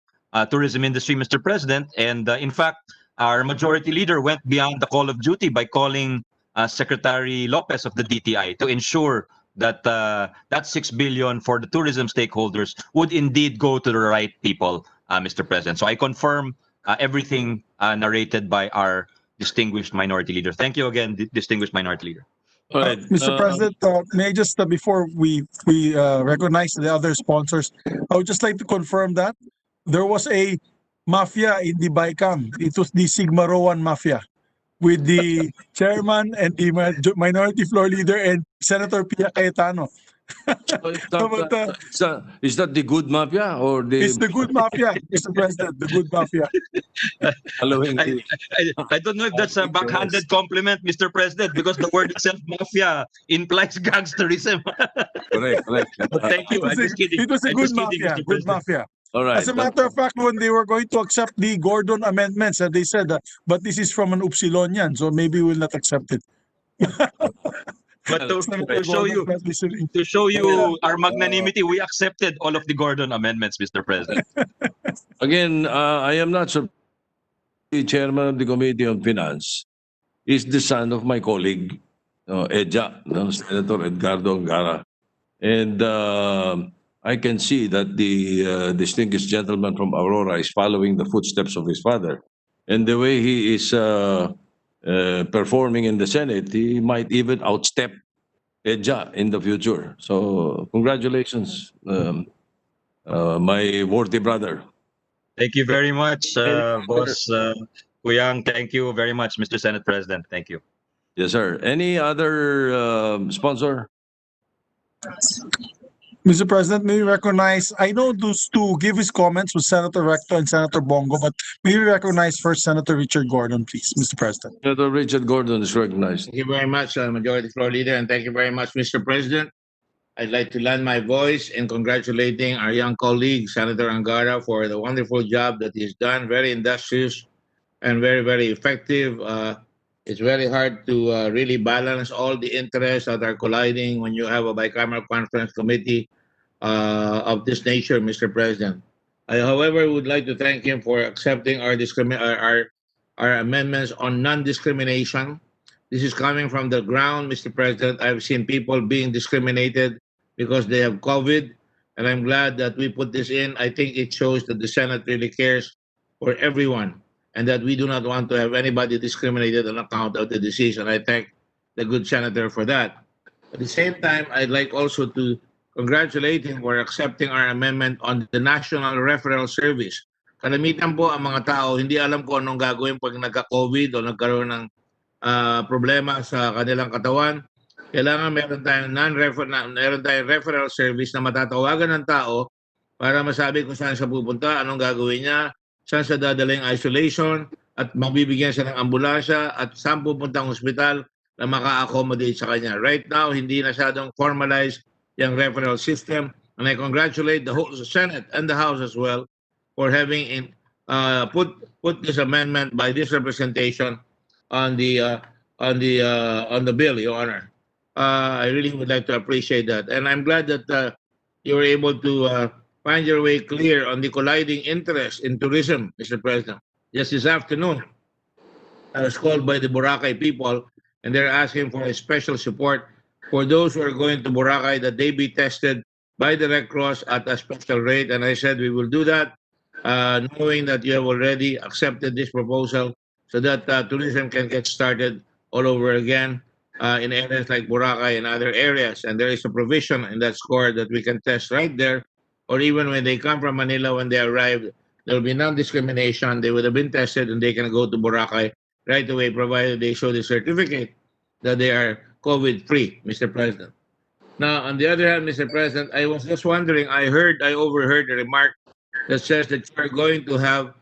tourism industry, Mr. President. And in fact, our majority leader went beyond the call of duty by calling Secretary Lopez of the DTI to ensure that that 6 billion for the tourism stakeholders would indeed go to the right people, Mr. President. So I confirm everything narrated by our distinguished minority leader. Thank you again, distinguished minority leader. All right. Mr. President, may I just, before we recognize the other sponsors, I would just like to confirm that there was a mafia in the BICAM. It was the Sigma Rowan Mafia with the chairman and the minority floor leader and Senator Pia Cayetano. Is that the good mafia or the It's the good mafia, Mr. President, the good mafia. following I, the I don't know if that's a backhanded compliment, Mr. President, because the word itself, mafia, implies gangsterism. correct? But thank you. I'm just kidding. It was a I'm good just kidding, mafia, Mr. good President. mafia. All right. As a matter of fact, when they were going to accept the Gordon amendments, they said, but this is from an Upsilonian, so maybe we'll not accept it. But to Senator show Gordon you, was listening. to show you our magnanimity, we accepted all of the Gordon amendments, Mr. President. Again, I am not surprised. The chairman of the Committee on Finance is the son of my colleague, Edja, Senator Edgardo Angara. And I can see that the distinguished gentleman from Aurora is following the footsteps of his father. And the way he is performing in the Senate, he might even outstep Edja in the future. So congratulations, my worthy brother. Thank you very much, Boss Kuyang. Thank you very much, Mr. Senate President. Thank you. Yes, sir. Any other sponsor? Mr. President, may we recognize, I know those two give his comments with Senator Recto and Senator Bongo, but may we recognize first Senator Richard Gordon, please, Mr. President. Senator Richard Gordon is recognized. Thank you very much, Majority Floor Leader, and thank you very much, Mr. President. I'd like to lend my voice in congratulating our young colleague, Senator Angara, for the wonderful job that he's done. Very industrious and very, very effective. It's very hard to really balance all the interests that are colliding when you have a bicameral conference committee of this nature, Mr. President. I, however, would like to thank him for accepting our amendments on non-discrimination. This is coming from the ground, Mr. President. I've seen people being discriminated because they have COVID, and I'm glad that we put this in. I think it shows that the Senate really cares for everyone and that we do not want to have anybody discriminated on account of the disease, and I thank the good senator for that. At the same time, I'd like also to congratulate him for accepting our amendment on the National Referral Service. Kalamitan po ang mga tao, hindi alam kung anong gagawin pag nagka-COVID o nagkaroon ng problema sa kanilang katawan. Kailangan meron tayong referral service na matatawagan ng tao para masabi kung saan siya pupunta, anong gagawin niya, saan siya dadaling isolation, at mabibigyan siya ng ambulansya, at saan pupunta ang hospital na maka-accommodate sa kanya. Right now, hindi masyadong formalized yung referral system, and I congratulate the whole Senate and the House as well for having put this amendment by this representation on the bill, Your Honor. I really would like to appreciate that, and I'm glad that you were able to find your way clear on the colliding interest in tourism, Mr. President. Just this afternoon, I was called by the Boracay people, and they're asking for a special support for those who are going to Boracay, that they be tested by the Red Cross at a special rate. And I said we will do that, knowing that you have already accepted this proposal so that tourism can get started all over again in areas like Boracay and other areas. And there is a provision in that score that we can test right there, or even when they come from Manila, when they arrive, there will be non-discrimination. They would have been tested and they can go to Boracay right away, provided they show the certificate that they are COVID-free, Mr. President. Now, on the other hand, Mr. President, I was just wondering, I overheard a remark that says that you're going to have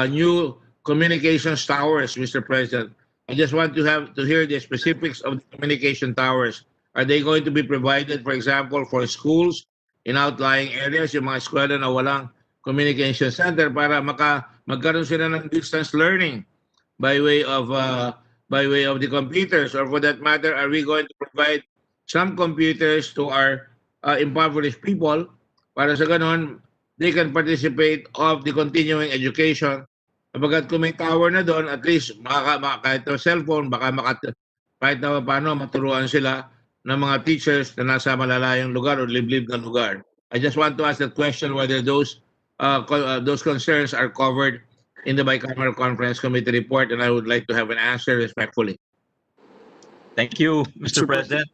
new communications towers, Mr. President. I just want to hear the specifics of the communication towers. Are they going to be provided, for example, for schools in outlying areas, yung mga eskwela na walang communication center, para magkaroon sila ng distance learning by way of the computers? Or for that matter, are we going to provide some computers to our impoverished people para sa ganon they can participate of the continuing education? Kapag kung may tower na doon, at least kahit na cellphone, kahit na paano maturuan sila ng mga teachers na nasa malalayong lugar o liblib na lugar. I just want to ask that question, whether those concerns are covered in the Bicameral Conference Committee report, and I would like to have an answer respectfully. Thank you, Mr. President.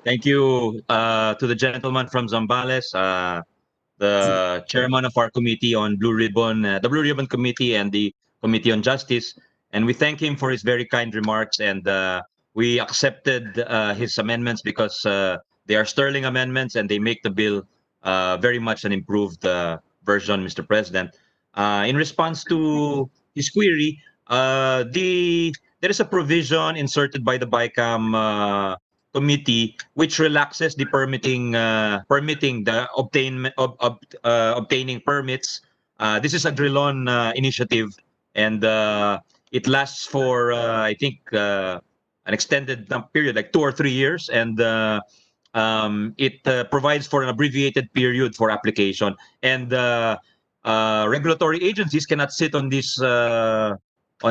Thank you to the gentleman from Zambales, the chairman of our committee on Blue Ribbon, the Blue Ribbon Committee and the Committee on Justice. And we thank him for his very kind remarks. And we accepted his amendments because they are sterling amendments and they make the bill very much an improved version, Mr. President. In response to his query, there is a provision inserted by the BICAM committee which relaxes the permitting the obtaining permits. This is a drill-on initiative, and it lasts for I think an extended period, like 2 or 3 years, and it provides for an abbreviated period for application. And regulatory agencies cannot sit on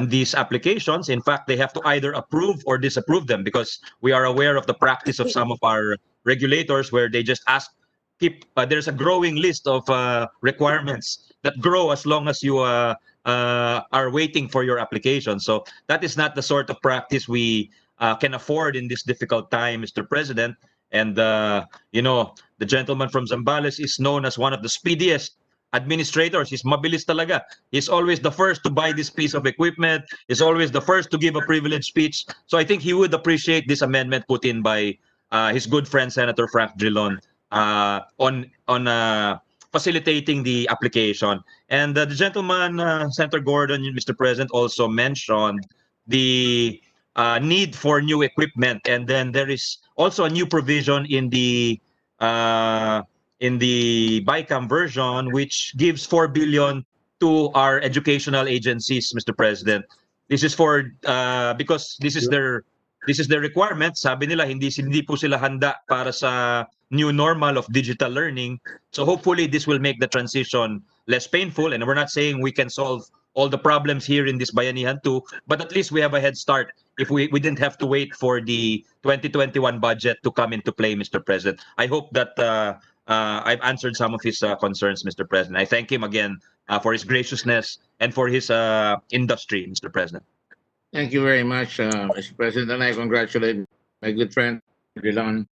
these applications. In fact, they have to either approve or disapprove them, because we are aware of the practice of some of our regulators where they just ask, there's a growing list of requirements that grow as long as you are waiting for your application. So that is not the sort of practice we can afford in this difficult time, Mr. President. And, the gentleman from Zambales is known as one of the speediest administrators. He's mabilis talaga. He's always the first to buy this piece of equipment. He's always the first to give a privileged speech. So I think he would appreciate this amendment put in by his good friend Senator Frank Drilon on facilitating the application. And the gentleman, Senator Gordon, Mr. President, also mentioned the need for new equipment. And then there is also a new provision in the BICAM version, which gives 4 billion to our educational agencies, Mr. President. This is for because this is their requirement. Sabi nila hindi po sila handa para sa new normal of digital learning. So hopefully this will make the transition less painful. And we're not saying we can solve all the problems here in this Bayanihan too, but at least we have a head start if we didn't have to wait for the 2021 budget to come into play, Mr. President. I hope that I've answered some of his concerns, Mr. President. I thank him again for his graciousness and for his industry, Mr. President. Thank you very much, Mr. President, and I congratulate my good friend Drilon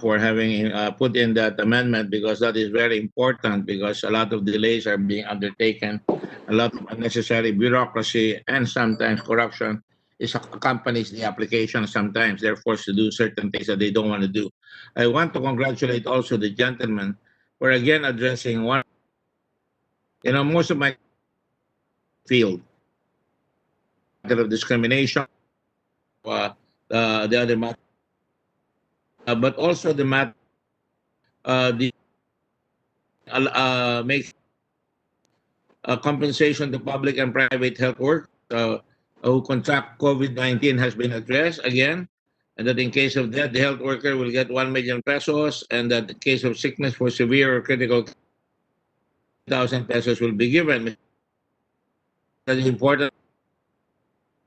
for having put in that amendment, because that is very important, because a lot of delays are being undertaken, a lot of unnecessary bureaucracy and sometimes corruption accompanies the application. Sometimes they're forced to do certain things that they don't want to do. I want to congratulate also the gentleman for again addressing one, most of my field of discrimination, the other matter, but also the matter makes compensation to public and private health workers who contract COVID-19 has been addressed again, and that in case of death, the health worker will get 1 million pesos, and that in case of sickness for severe or critical, 1,000 pesos will be given. That is important.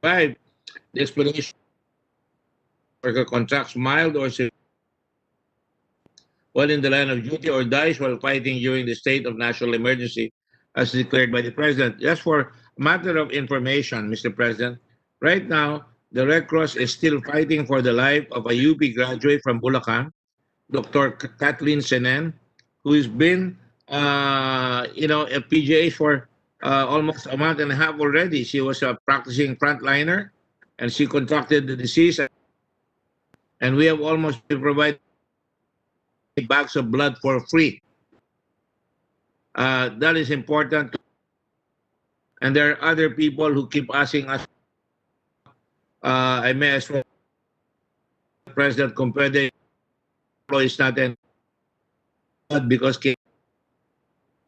5, the explanation worker contracts mild or severe while in the line of duty or dies while fighting during the state of national emergency as declared by the President. Just for a matter of information, Mr. President, right now, the Red Cross is still fighting for the life of a UP graduate from Bulacan, Dr. Kathleen Senen, who has been, a PGA for almost a month and a half already. She was a practicing frontliner, and she contracted the disease. And we have almost provided bags of blood for free. That is important. And there are other people who keep asking us, I may as well, President, compare the employees natin because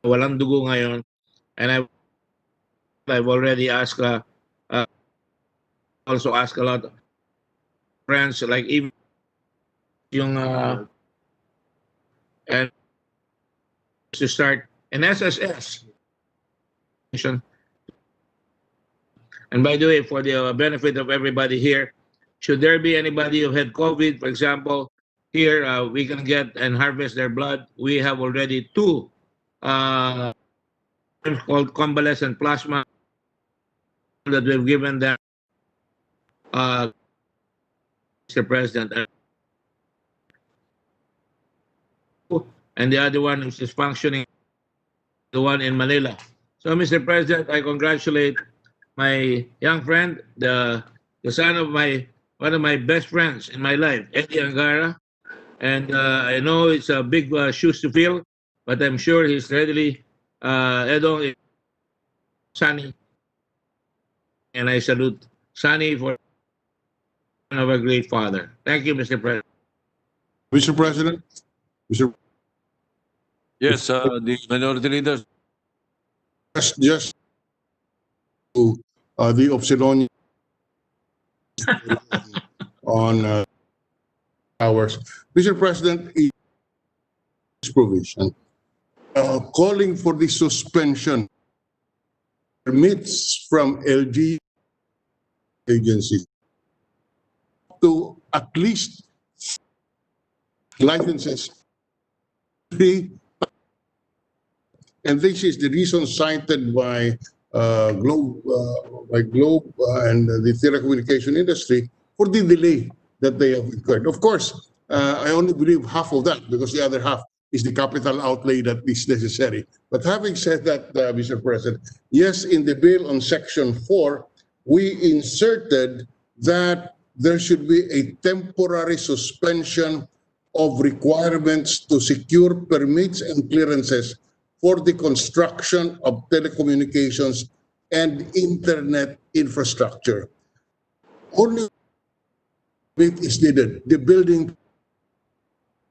walang dugo ngayon. And I've already asked, also asked a lot of friends, like even yung, and to start an SSS. And by the way, for the benefit of everybody here, should there be anybody who had COVID, for example, here we can get and harvest their blood. We have already 2 called convalescent plasma that we've given them. Mr. President. And the other one which is functioning, the one in Manila. So, Mr. President, I congratulate my young friend, the son of one of my best friends in my life, Eddie Angara. And I know it's a big shoes to fill, but I'm sure he's readily, Edong is Sunny. And I salute Sunny for of a great father. Thank you, Mr. President. Mr. President, Mr. Yes, the minority leaders. Just to the Obsidian on hours. Mr. President, is provision calling for the suspension permits from LG agencies to at least licenses three, and this is the reason cited by Globe and the telecommunication industry for the delay that they have incurred. Of course, I only believe half of that because the other half is the capital outlay that is necessary. But having said that, Mr. President, yes, in the bill on Section 4, we inserted that there should be a temporary suspension of requirements to secure permits and clearances for the construction of telecommunications and internet infrastructure. Only permit is needed. The building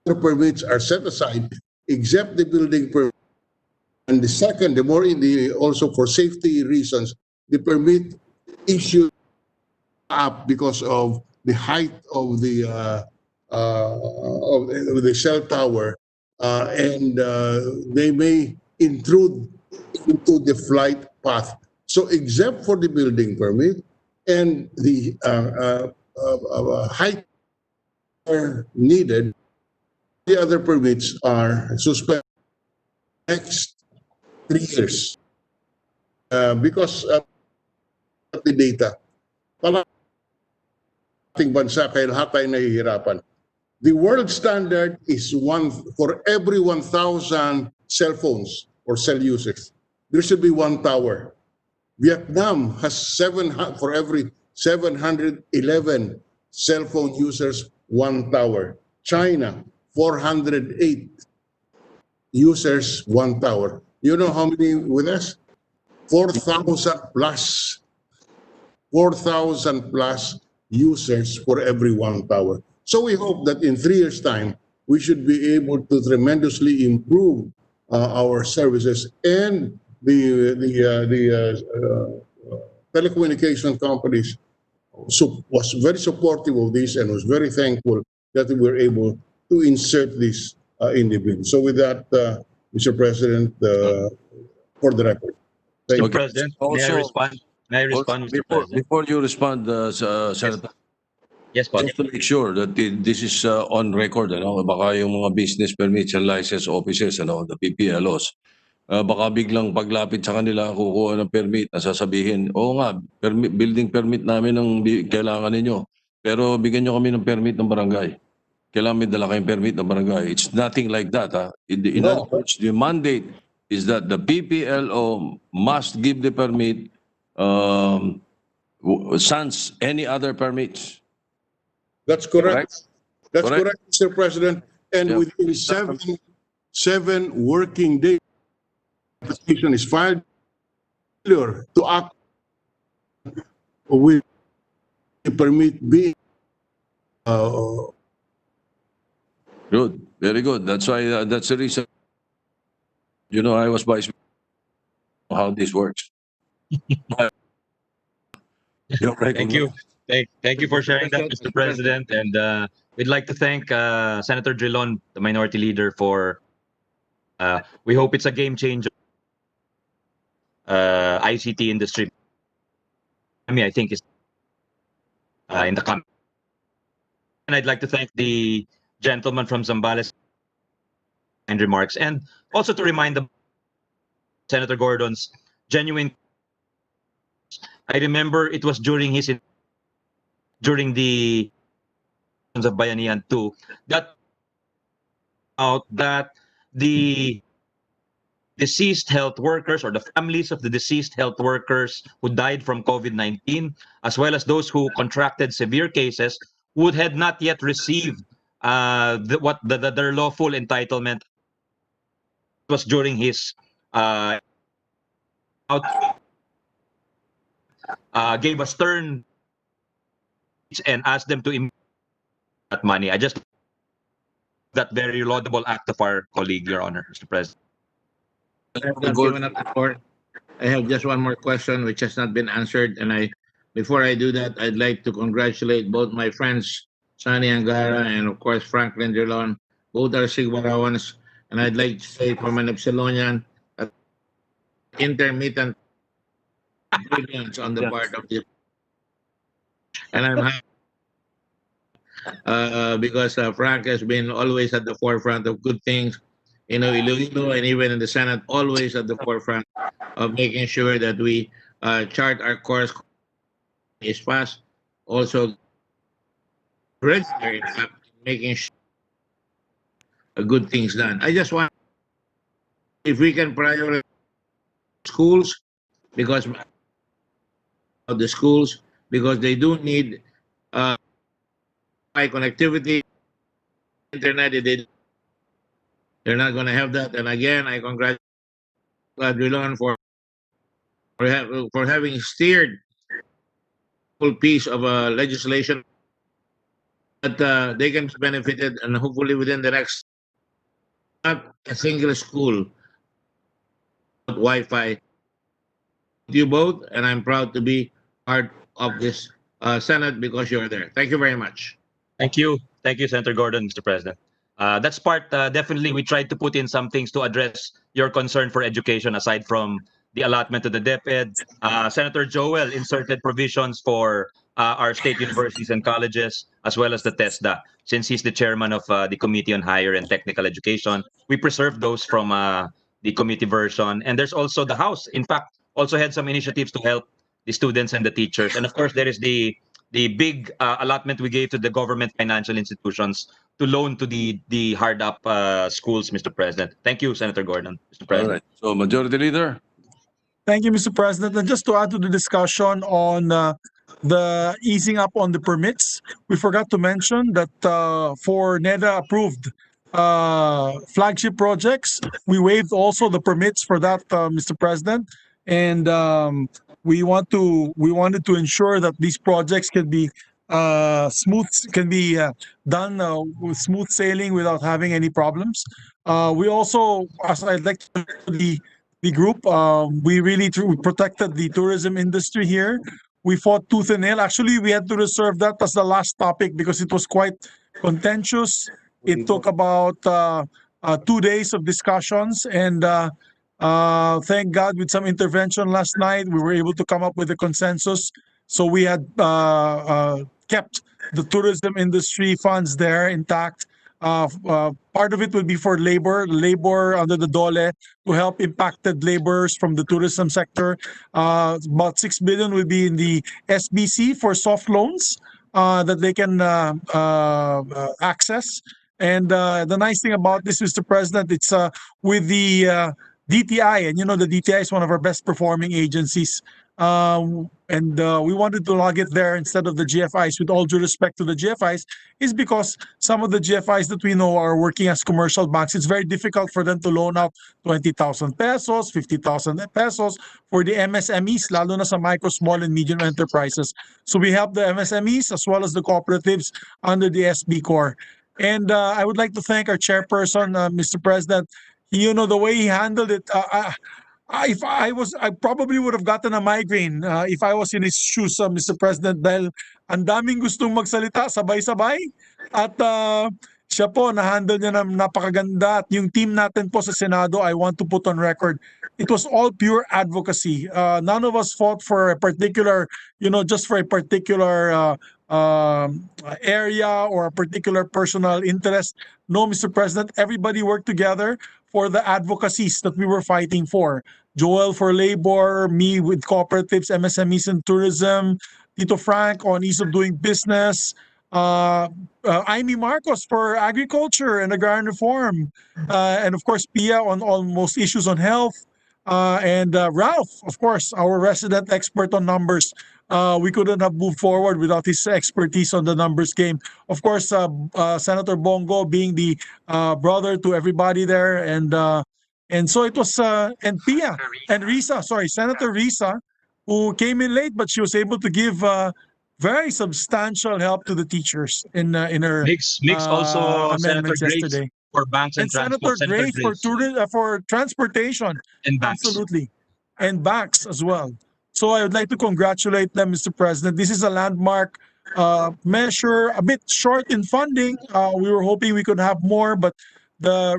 permits are set aside, except the building permit. And the second, the more in the also for safety reasons, the permit issue up because of the height of the cell tower, and they may intrude into the flight path. So, except for the building permit and the height needed, the other permits are suspended next 3 years because of the data. Ating bansa kaya lahat tayo nahihirapan. The world standard is one for every 1,000 cell phones or cell users. There should be one tower. Vietnam has for every 711 cell phone users, one tower. China, 408 users, one tower. You know how many with us? 4,000 plus. 4,000 plus users for every one tower. So we hope that in 3 years' time, we should be able to tremendously improve our services, and the telecommunication companies was very supportive of this and was very thankful that we were able to insert this in the bill. So with that, Mr. President, for the record. Thank Mr. you. President, may I Also- respond? May I respond, Mr. President? Before you respond, Senator, Yes, po. just to make sure that this is on record, baka yung mga business permits and license offices, the PPLOs, baka biglang paglapit sa kanila, kukuha ng permit, sasabihin, oo nga, building permit namin ang kailangan ninyo, pero bigyan nyo kami ng permit ng barangay. Kailangan may dala kayong permit ng barangay. It's nothing like that. In other words, the mandate is that the PPLO must give the permit sans any other permits. That's correct. That's Correct. correct, Mr. President. And Yeah. within seven working days, the application is filed to act with the permit being Good, very good. That's why that's the reason. I was vice how this works. You're right. Thank you. Thank you for sharing that, Mr. President. And we'd like to thank Senator Drilon, the minority leader, for. We hope it's a game changer. ICT industry. I think is in the coming. And I'd like to thank the gentleman from Zambales and remarks, and also to remind them Senator Gordon's genuine. I remember it was during the of Bayanihan 2 that out that the deceased health workers or the families of the deceased health workers who died from COVID-19, as well as those who contracted severe cases, would had not yet received their lawful entitlement was during his out gave a stern and asked them to that money. I just that very laudable act of our colleague, Your Honor, Mr. President. I have not given up the floor. I have just one more question which has not been answered, and before I do that, I'd like to congratulate both my friends, Sani Angara and of course Franklin Drilon. Both are Sigmarawans, and I'd like to say from an Epsilonian, intermittent brilliance on the part of the, and I'm happy because Frank has been always at the forefront of good things, Iloilo and even in the Senate, always at the forefront of making sure that we chart our course is fast. Also, regular, in fact, making sure good things done. I just want, if we can prioritize schools, because of the schools, because they do need high connectivity, internet. They're not going to have that. And again, I congratulate Drilon for having steered full piece of legislation that they can be benefited, and hopefully within the next, not a single school Wi-Fi. You both, and I'm proud to be part of this Senate because you're there. Thank you very much. Thank you. Thank you, Senator Gordon, Mr. President. That's part, definitely, we tried to put in some things to address your concern for education aside from the allotment to the DepEd. Senator Joel inserted provisions for our state universities and colleges, as well as the TESDA. Since he's the chairman of the Committee on Higher and Technical Education, we preserved those from the committee version. And there's also the House, in fact, also had some initiatives to help the students and the teachers. And of course, there is the big allotment we gave to the government financial institutions to loan to the hard up schools, Mr. President. Thank you, Senator Gordon, Mr. All President. right. So Majority Leader. Thank you, Mr. President. And just to add to the discussion on the easing up on the permits, we forgot to mention that for NEDA approved flagship projects, we waived also the permits for that, Mr. President. And we wanted to ensure that these projects can be done with smooth sailing without having any problems. We also, as I'd like to the group, we really protected the tourism industry here. We fought tooth and nail. Actually, we had to reserve that as the last topic because it was quite contentious. It took about 2 days of discussions, and thank God, with some intervention last night, we were able to come up with a consensus. So we had kept the tourism industry funds there intact. Part of it will be for labor under the DOLE to help impacted laborers from the tourism sector. About 6 billion will be in the SBC for soft loans that they can access. And the nice thing about this, Mr. President, it's with the DTI, and you know the DTI is one of our best performing agencies. And we wanted to log it there instead of the GFIs. With all due respect to the GFIs, is because some of the GFIs that we know are working as commercial banks. It's very difficult for them to loan out 20,000 pesos, 50,000 pesos for the MSMEs, lalo na sa micro, small, and medium enterprises. So we help the MSMEs as well as the cooperatives under the SB Core. And I would like to thank our chairperson, Mr. President. You know, the way he handled it, if I probably would have gotten a migraine if I was in his shoes, Mr. President, dahil ang daming gustong magsalita sabay-sabay at siya po na-handle niya ng napakaganda, at yung team natin po sa Senado, I want to put on record, it was all pure advocacy. None of us fought for a particular, just for a particular area or a particular personal interest. No, Mr. President, everybody worked together for the advocacies that we were fighting for. Joel for labor, me with cooperatives, MSMEs and tourism, Tito Frank on ease of doing business, Amy Marcos for agriculture and agrarian reform, and of course Pia on almost issues on health, and Ralph, of course, our resident expert on numbers. We couldn't have moved forward without his expertise on the numbers game. Of course, Senator Bongo being the brother to everybody there, and so it was, and Pia and Risa, sorry, Senator Risa, who came in late, but she was able to give very substantial help to the teachers in her Mix also Senator amendments Grace yesterday. for banks and And Senator transport. Senator Grace Grace for transportation, and banks. absolutely, and banks as well. So I would like to congratulate them, Mr. President. This is a landmark measure, a bit short in funding. We were hoping we could have more, but the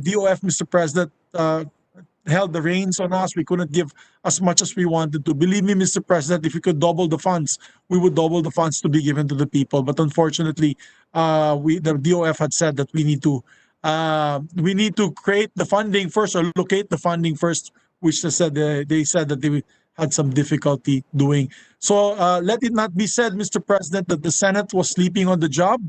DOF, Mr. President, held the reins on us. We couldn't give as much as we wanted to. Believe me, Mr. President, if we could double the funds, we would double the funds to be given to the people. But unfortunately, the DOF had said that we need to create the funding first or locate the funding first, which they said that they had some difficulty doing. So let it not be said, Mr. President, that the Senate was sleeping on the job.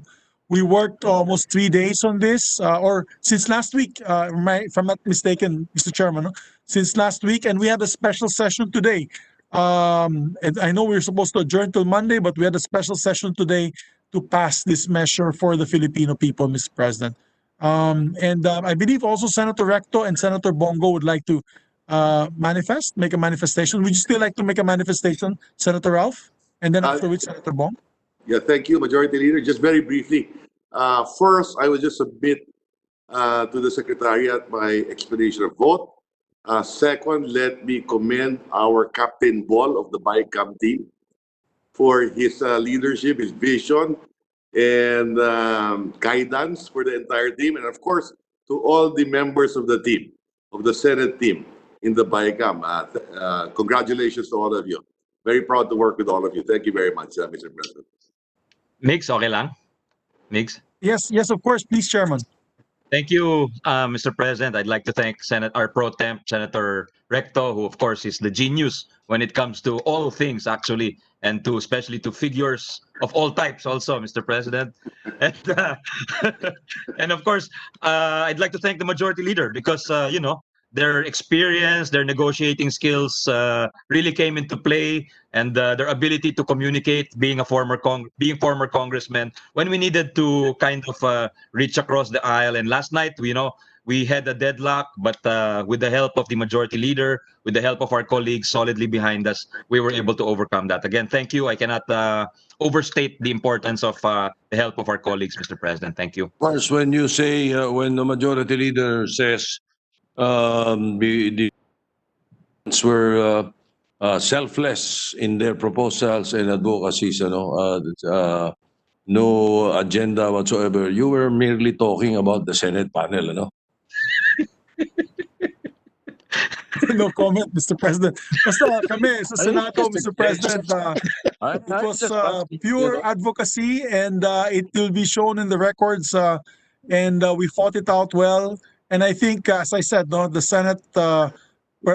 We worked almost 3 days on this, or since last week, if I'm not mistaken, Mr. Chairman, no? Since last week, and we had a special session today. And I know we were supposed to adjourn till Monday, but we had a special session today to pass this measure for the Filipino people, Mr. President. And I believe also Senator Recto and Senator Bongo would like to make a manifestation. Would you still like to make a manifestation, Senator Ralph? And then after which, Senator Bong? Yeah, thank you, Majority Leader. Just very briefly, first, I will just submit to the Secretariat my explanation of vote. Second, let me commend our Captain Ball of the BICAM team for his leadership, his vision, and guidance for the entire team. And of course, to all the members of the team, of the Senate team in the BICAM. Congratulations to all of you. Very proud to work with all of you. Thank you very much, Mr. President. Mix, okay lang? Mix? Yes, of course, please, Chairman. Thank you, Mr. President. I'd like to thank our pro temp, Senator Recto, who of course is the genius when it comes to all things actually, and especially to figures of all types also, Mr. President. And, and of course, I'd like to thank the Majority Leader because, their experience, their negotiating skills really came into play, and their ability to communicate, being former congressman, when we needed to kind of reach across the aisle. And last night, we had a deadlock, but with the help of the Majority Leader, with the help of our colleagues solidly behind us, we were able to overcome that. Again, thank you. I cannot overstate the importance of the help of our colleagues, Mr. President. Thank you. Of course, when you say, when the Majority Leader says the were selfless in their proposals and advocacies, no agenda whatsoever. You were merely talking about the Senate panel, No comment, Mr. President. Basta kami sa Senado, Mr. President, it was pure advocacy, and it will be shown in the records, and we fought it out well. And I think, as I said, the Senate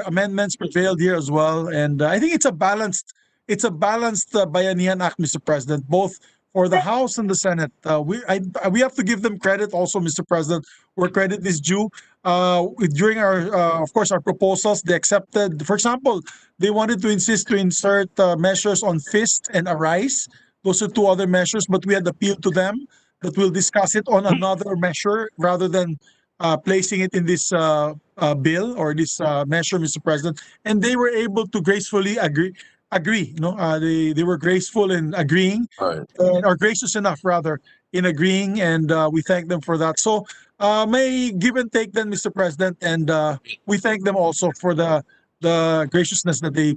amendments prevailed here as well. And I think it's a balanced Bayanihan Act, Mr. President, both for the House and the Senate. We have to give them credit also, Mr. President, where credit is due. During of course, our proposals, they accepted. For example, they wanted to insist to insert measures on FIST and ARISE. Those are two other measures, but we had appealed to them that we'll discuss it on another measure rather than placing it in this bill or this measure, Mr. President. And they were able to gracefully agree. They were graceful in agreeing, or gracious enough rather in agreeing, and we thank them for that. So may give and take then, Mr. President, and we thank them also for the graciousness that they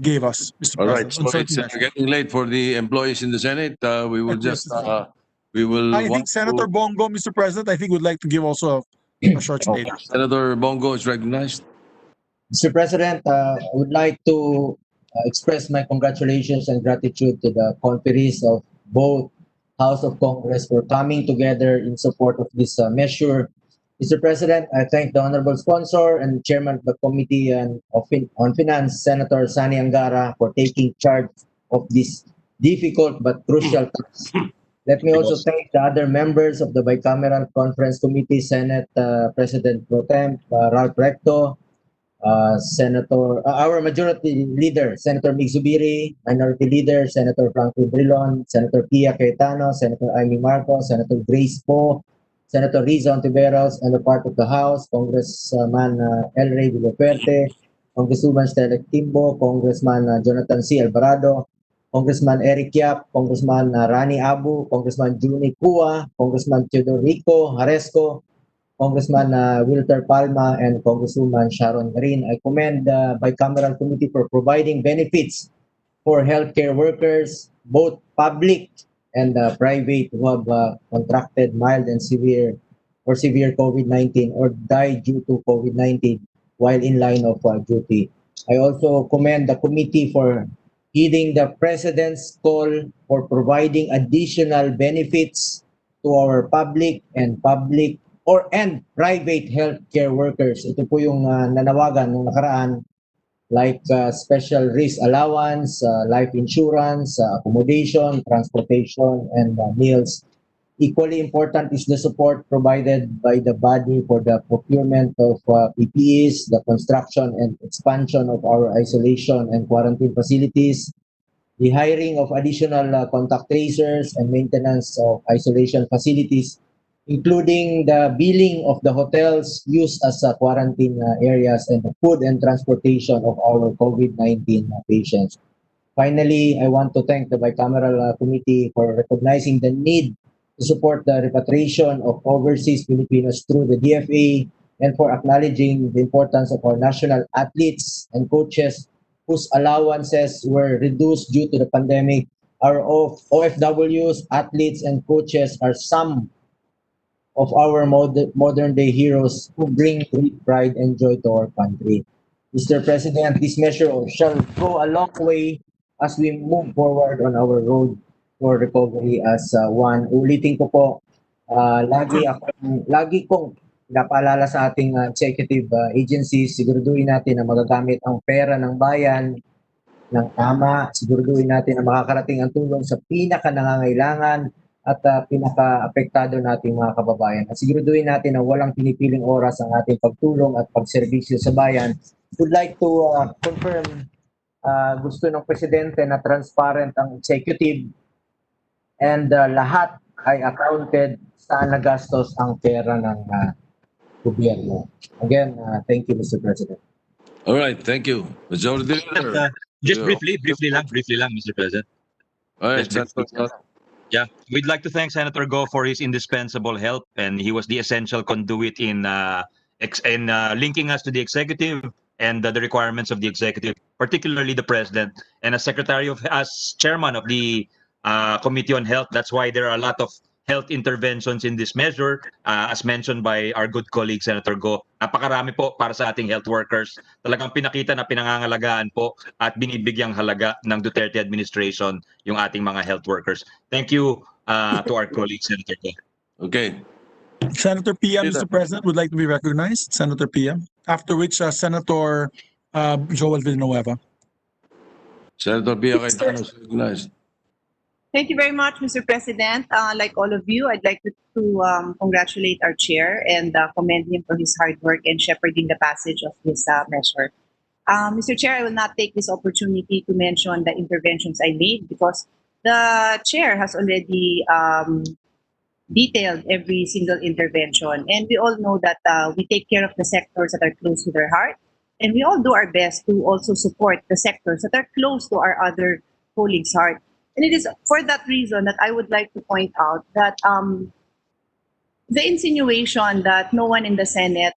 gave us, Mr. All right, President. so it's getting late for the employees in the Senate. We will just I think Senator Bongo, Mr. President, I think would like to give also a short statement. Senator Bongo is recognized. Mr. President, I would like to express my congratulations and gratitude to the conferees of both House of Congress for coming together in support of this measure. Mr. President, I thank the honorable sponsor and chairman of the Committee on Finance, Senator Sani Angara, for taking charge of this difficult but crucial task. Let me also thank the other members of the Bicameral Conference Committee, Senate President Pro Tem Ralph Recto, our Majority Leader, Senator Mig Zubiri, Minority Leader, Senator Franklin Drilon, Senator Pia Cayetano, Senator Amy Marcos, Senator Grace Poe, Senator Riza Ontiveros, and the part of the House, Congressman El Rey Villaferte, Congresswoman Stella Timbo, Congressman Jonathan C. Alvarado, Congressman Eric Yap, Congressman Rani Abu, Congressman Juni Kua, Congressman Teodorico Haresco, Congressman Wilter Palma, and Congresswoman Sharon Green. I commend the Bicameral Committee for providing benefits for healthcare workers, both public and private, who have contracted mild and severe COVID-19 or died due to COVID-19 while in line of duty. I also commend the committee for heeding the President's call for providing additional benefits to our public and private healthcare workers. Ito po yung nanawagan nung nakaraan, like special risk allowance, life insurance, accommodation, transportation, and meals. Equally important is the support provided by the body for the procurement of PPEs, the construction and expansion of our isolation and quarantine facilities, the hiring of additional contact tracers and maintenance of isolation facilities, including the billing of the hotels used as quarantine areas, and the food and transportation of our COVID-19 patients. Finally, I want to thank the Bicameral Committee for recognizing the need to support the repatriation of overseas Filipinos through the DFA, and for acknowledging the importance of our national athletes and coaches whose allowances were reduced due to the pandemic. Our OFWs, athletes, and coaches are some of our modern day heroes who bring great pride and joy to our country. Mr. President, this measure shall go a long way as we move forward on our road for recovery as one. Ulitin ko po, lagi kong napaalala sa ating executive agencies, siguraduhin natin na magagamit ang pera ng bayan ng tama, siguraduhin natin na makakarating ang tulong sa pinaka-nangangailangan at pinaka-apektado nating mga kababayan. At siguraduhin natin na walang pinipiling oras ang ating pagtulong at pagserbisyo sa bayan. Would like to confirm, gusto ng Presidente na transparent ang executive and lahat ay accounted saan nagastos ang pera ng gobyerno. Again, thank you, Mr. President. All right, thank you. Majority Leader. Just briefly lang, Mr. President. All right, Just briefly. Yeah, we'd like to thank Senator Go for his indispensable help, and he was the essential conduit in linking us to the executive and the requirements of the executive, particularly the president. And as chairman of the Committee on Health, that's why there are a lot of health interventions in this measure, as mentioned by our good colleague Senator Go. Napakarami po para sa ating health workers. Talagang pinakita na pinangangalagaan po at binibigyang halaga ng Duterte administration yung ating mga health workers. Thank you to our colleague Senator Go. Okay. Senator Pia, Mr. President, would like to be recognized. Senator Pia. After which, Senator Joel Villanueva. Senator Pia Cayetano is recognized. Thank you very much, Mr. President. Like all of you, I'd like to congratulate our chair and commend him for his hard work in shepherding the passage of this measure. Mr. Chair, I will not take this opportunity to mention the interventions I made because the chair has already detailed every single intervention. And we all know that we take care of the sectors that are close to their heart. And we all do our best to also support the sectors that are close to our other colleagues' heart. And it is for that reason that I would like to point out that the insinuation that no one in the Senate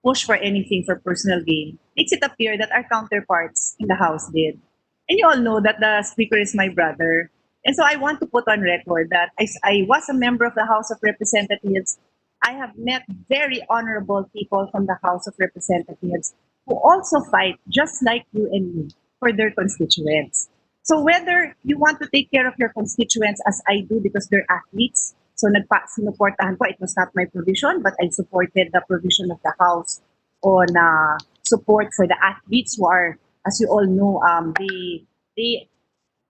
pushed for anything for personal gain makes it appear that our counterparts in the House did. And you all know that the Speaker is my brother. And so I want to put on record that I was a member of the House of Representatives. I have met very honorable people from the House of Representatives who also fight, just like you and me, for their constituents. So whether you want to take care of your constituents as I do because they're athletes, so sinuportahan ko, it was not my provision, but I supported the provision of the House on support for the athletes who are, as you all know, they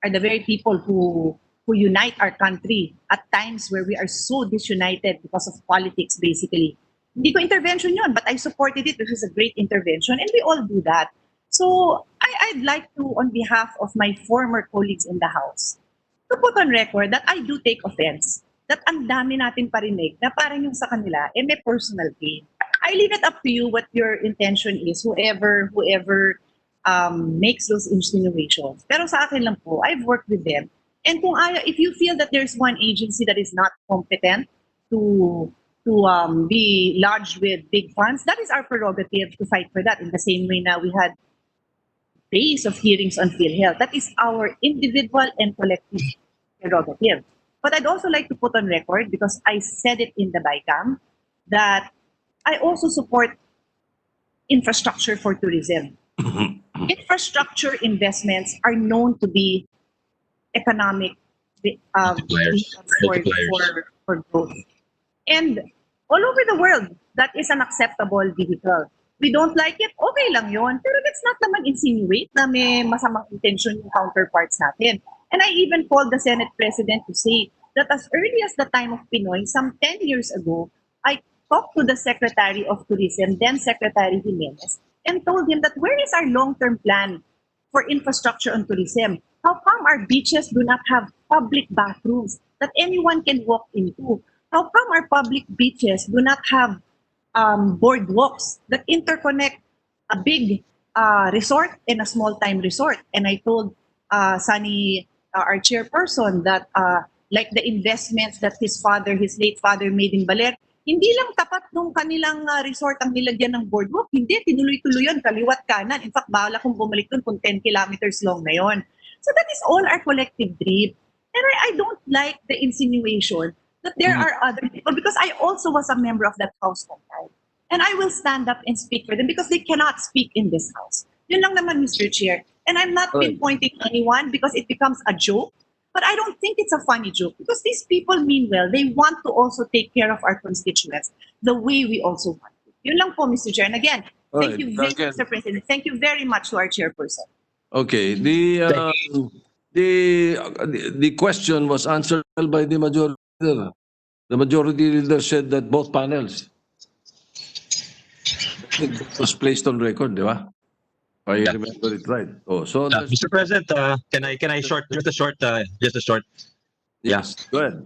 are the very people who who unite our country at times where we are so disunited because of politics, basically. Hindi ko intervention yun, but I supported it because it's a great intervention, and we all do that. So I'd like to, on behalf of my former colleagues in the House, to put on record that I do take offense that ang dami natin parinig na parang yung sa kanila, may personal gain. I leave it up to you what your intention is, whoever makes those insinuations. Pero sa akin lang po, I've worked with them. And kung if you feel that there's one agency that is not competent to be lodged with big funds, that is our prerogative to fight for that. In the same way now we had days of hearings on PhilHealth. That is our individual and collective prerogative. But I'd also like to put on record, because I said it in the BICAM, that I also support infrastructure for tourism. Infrastructure investments are known to be economic for growth. And all over the world, that is an acceptable vehicle. We don't like it, okay lang yun. Pero let's not naman insinuate na may masamang intention yung counterparts natin. And I even called the Senate President to say that as early as the time of Pinoy, some 10 years ago, I talked to the Secretary of Tourism, then Secretary Jimenez, and told him that where is our long-term plan for infrastructure on tourism? How come our beaches do not have public bathrooms that anyone can walk into? How come our public beaches do not have boardwalks that interconnect a big resort and a small-time resort? And I told Sunny, our chairperson, that like the investments that his late father made in Baler, hindi lang tapat nung kanilang resort ang nilagyan ng boardwalk. Hindi, tinuloy-tuloy yun, kaliwat kanan. In fact, bahala kung bumalik dun kung 10 kilometers long na yun. So that is all our collective dream. And I don't like the insinuation that there are other people, because I also was a member of that house one time. And I will stand up and speak for them because they cannot speak in this house. Yun lang naman, Mr. Chair. And I'm not pinpointing anyone because it becomes a joke. But I don't think it's a funny joke, because these people mean well. They want to also take care of our constituents the way we also want to. Yun lang po, Mr. Chair. And again, thank you very much, Mr. President. Thank you very much to our chairperson. Okay, the question was answered by the majority leader. The majority leader said that both panels. I think that was placed on record, di ba? If I remember it right. Oh, so Mr. President, can I just a short. yes, go ahead.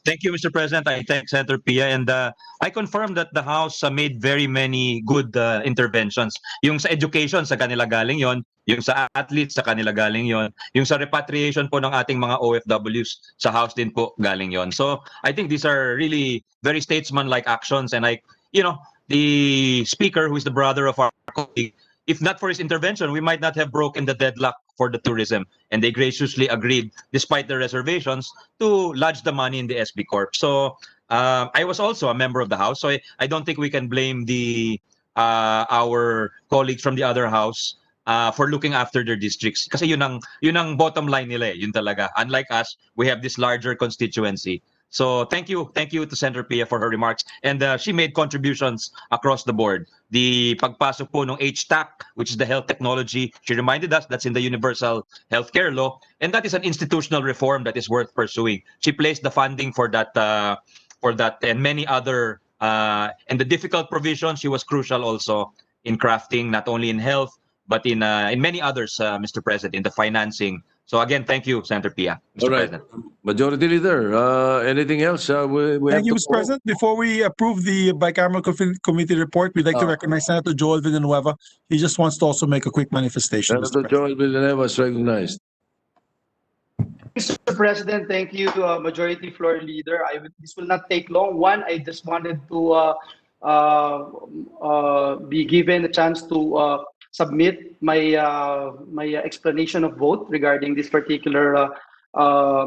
Thank you, Mr. President. I thank Senator Pia, and I confirm that the House made very many good interventions. Yung sa education, sa kanila galing yon. Yung sa athletes, sa kanila galing yon. Yung sa repatriation po ng ating mga OFWs, sa House din po galing yon. So I think these are really very statesman-like actions, and the Speaker, who is the brother of our colleague, if not for his intervention, we might not have broken the deadlock for the tourism. And they graciously agreed, despite the reservations, to lodge the money in the SB Corp. So I was also a member of the House, so I don't think we can blame our colleagues from the other House for looking after their districts. Kasi yun ang bottom line nila. Yun talaga. Unlike us, we have this larger constituency. So thank you to Senator Pia for her remarks, and she made contributions across the board. The pagpasok po ng HTAC, which is the health technology, she reminded us that's in the Universal Healthcare Law, and that is an institutional reform that is worth pursuing. She placed the funding for that and many other and the difficult provisions. She was crucial also in crafting, not only in health but in many others, Mr. President, in the financing. So again, thank you, Senator Pia. Mr. All right. President. Majority Leader, anything else? We Thank have you, to Mr. President. Before we approve the bicameral committee report, we'd like to recognize Senator Joel Villanueva. He just wants to also make a quick manifestation, Mr. Senator President. Joel Villanueva is recognized. Mr. President, thank you, Majority Floor Leader. This will not take long. One, I just wanted to be given a chance to submit my explanation of vote regarding this particular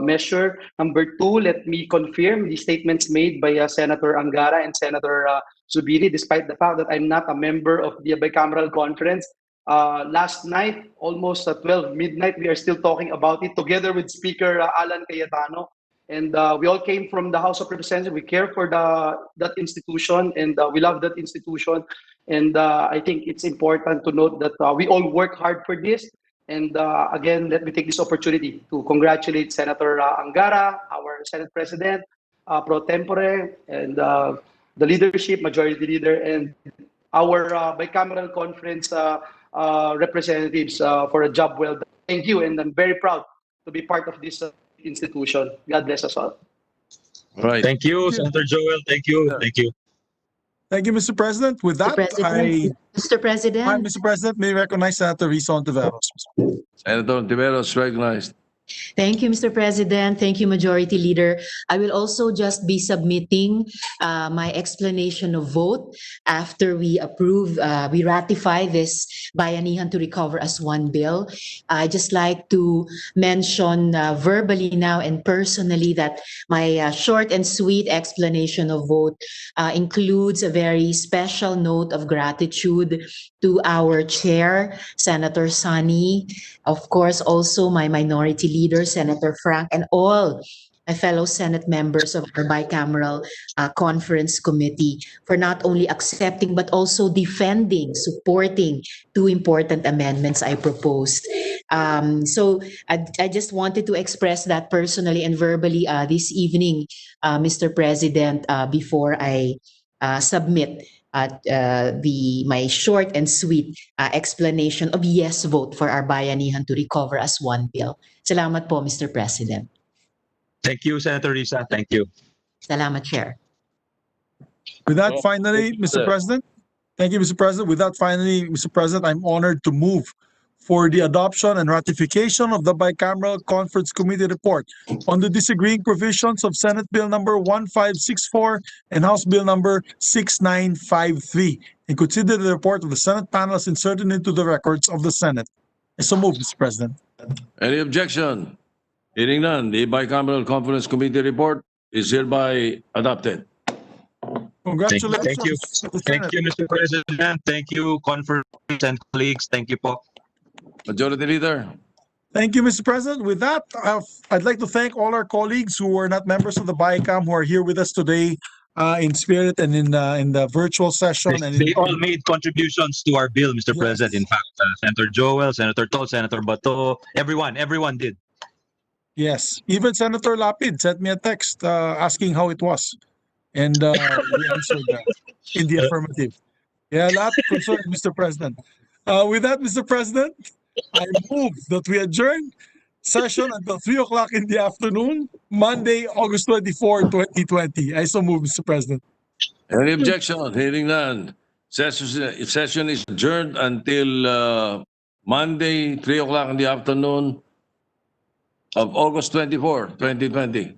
measure. Number two, let me confirm the statements made by Senator Angara and Senator Zubiri, despite the fact that I'm not a member of the bicameral conference. Last night, almost at 12 midnight, we are still talking about it together with Speaker Alan Cayetano. And we all came from the House of Representatives. We care for that institution, and we love that institution. And I think it's important to note that we all work hard for this. And again, let me take this opportunity to congratulate Senator Angara, our Senate President, pro tempore, and the leadership, Majority Leader, and our bicameral conference representatives for a job well done. Thank you, and I'm very proud to be part of this institution. God bless us all. Right. Thank you, Senator Joel. Thank you. Thank you. Thank you, Mr. President. With that, Mr. President, Mr. President, may I recognize Senator Risa Ontiveros. Senator Tiveros recognized. thank you, Mr. President. Thank you, Majority Leader. I will also just be submitting my explanation of vote after we approve, we ratify this Bayanihan to Recover as One bill. I just like to mention verbally now and personally that my short and sweet explanation of vote includes a very special note of gratitude to our chair, Senator Sonny, of course, also my minority leader, Senator Frank, and all my fellow Senate members of our bicameral conference committee for not only accepting but also defending, supporting two important amendments I proposed. So I just wanted to express that personally and verbally this evening, Mr. President, before I submit my short and sweet explanation of yes vote for our Bayanihan to Recover as One bill. Salamat po, Mr. President. Thank you, Senator Risa. Thank you. Salamat, Chair. With that, finally, Mr. President, thank you, Mr. President. With that, finally, Mr. President, I'm honored to move for the adoption and ratification of the Bicameral Conference Committee report on the disagreeing provisions of Senate Bill number 1564 and House Bill number 6953, and consider the report of the Senate panel as inserted into the records of the Senate. So moved, Mr. President. Any objection? Hearing none, the Bicameral Conference Committee report is hereby adopted. Congratulations. Thank you. to the Thank Senate. you, Mr. President. Thank you, conference and colleagues. Thank you po. Majority Leader. Thank you, Mr. President. With that, I'd like to thank all our colleagues who are not members of the BICAM who are here with us today in spirit and in the virtual session. And They all made contributions to our bill, Mr. President. In fact, Senator Joel, Senator Tol, Senator Bato, everyone did. Yes, even Senator Lapid sent me a text asking how it was. And we answered that in the affirmative. Yeah, lahat concerned, Mr. President. With that, Mr. President, I move that we adjourn session until 3 o'clock in the afternoon, Monday, August 24, 2020. I so move, Mr. President. Any objection? Hearing none. Session is adjourned until Monday, 3 o'clock in the afternoon of August 24, 2020.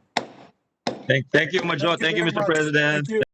Thank you, Majo. Thank you, Mr. very much. President. Thank you.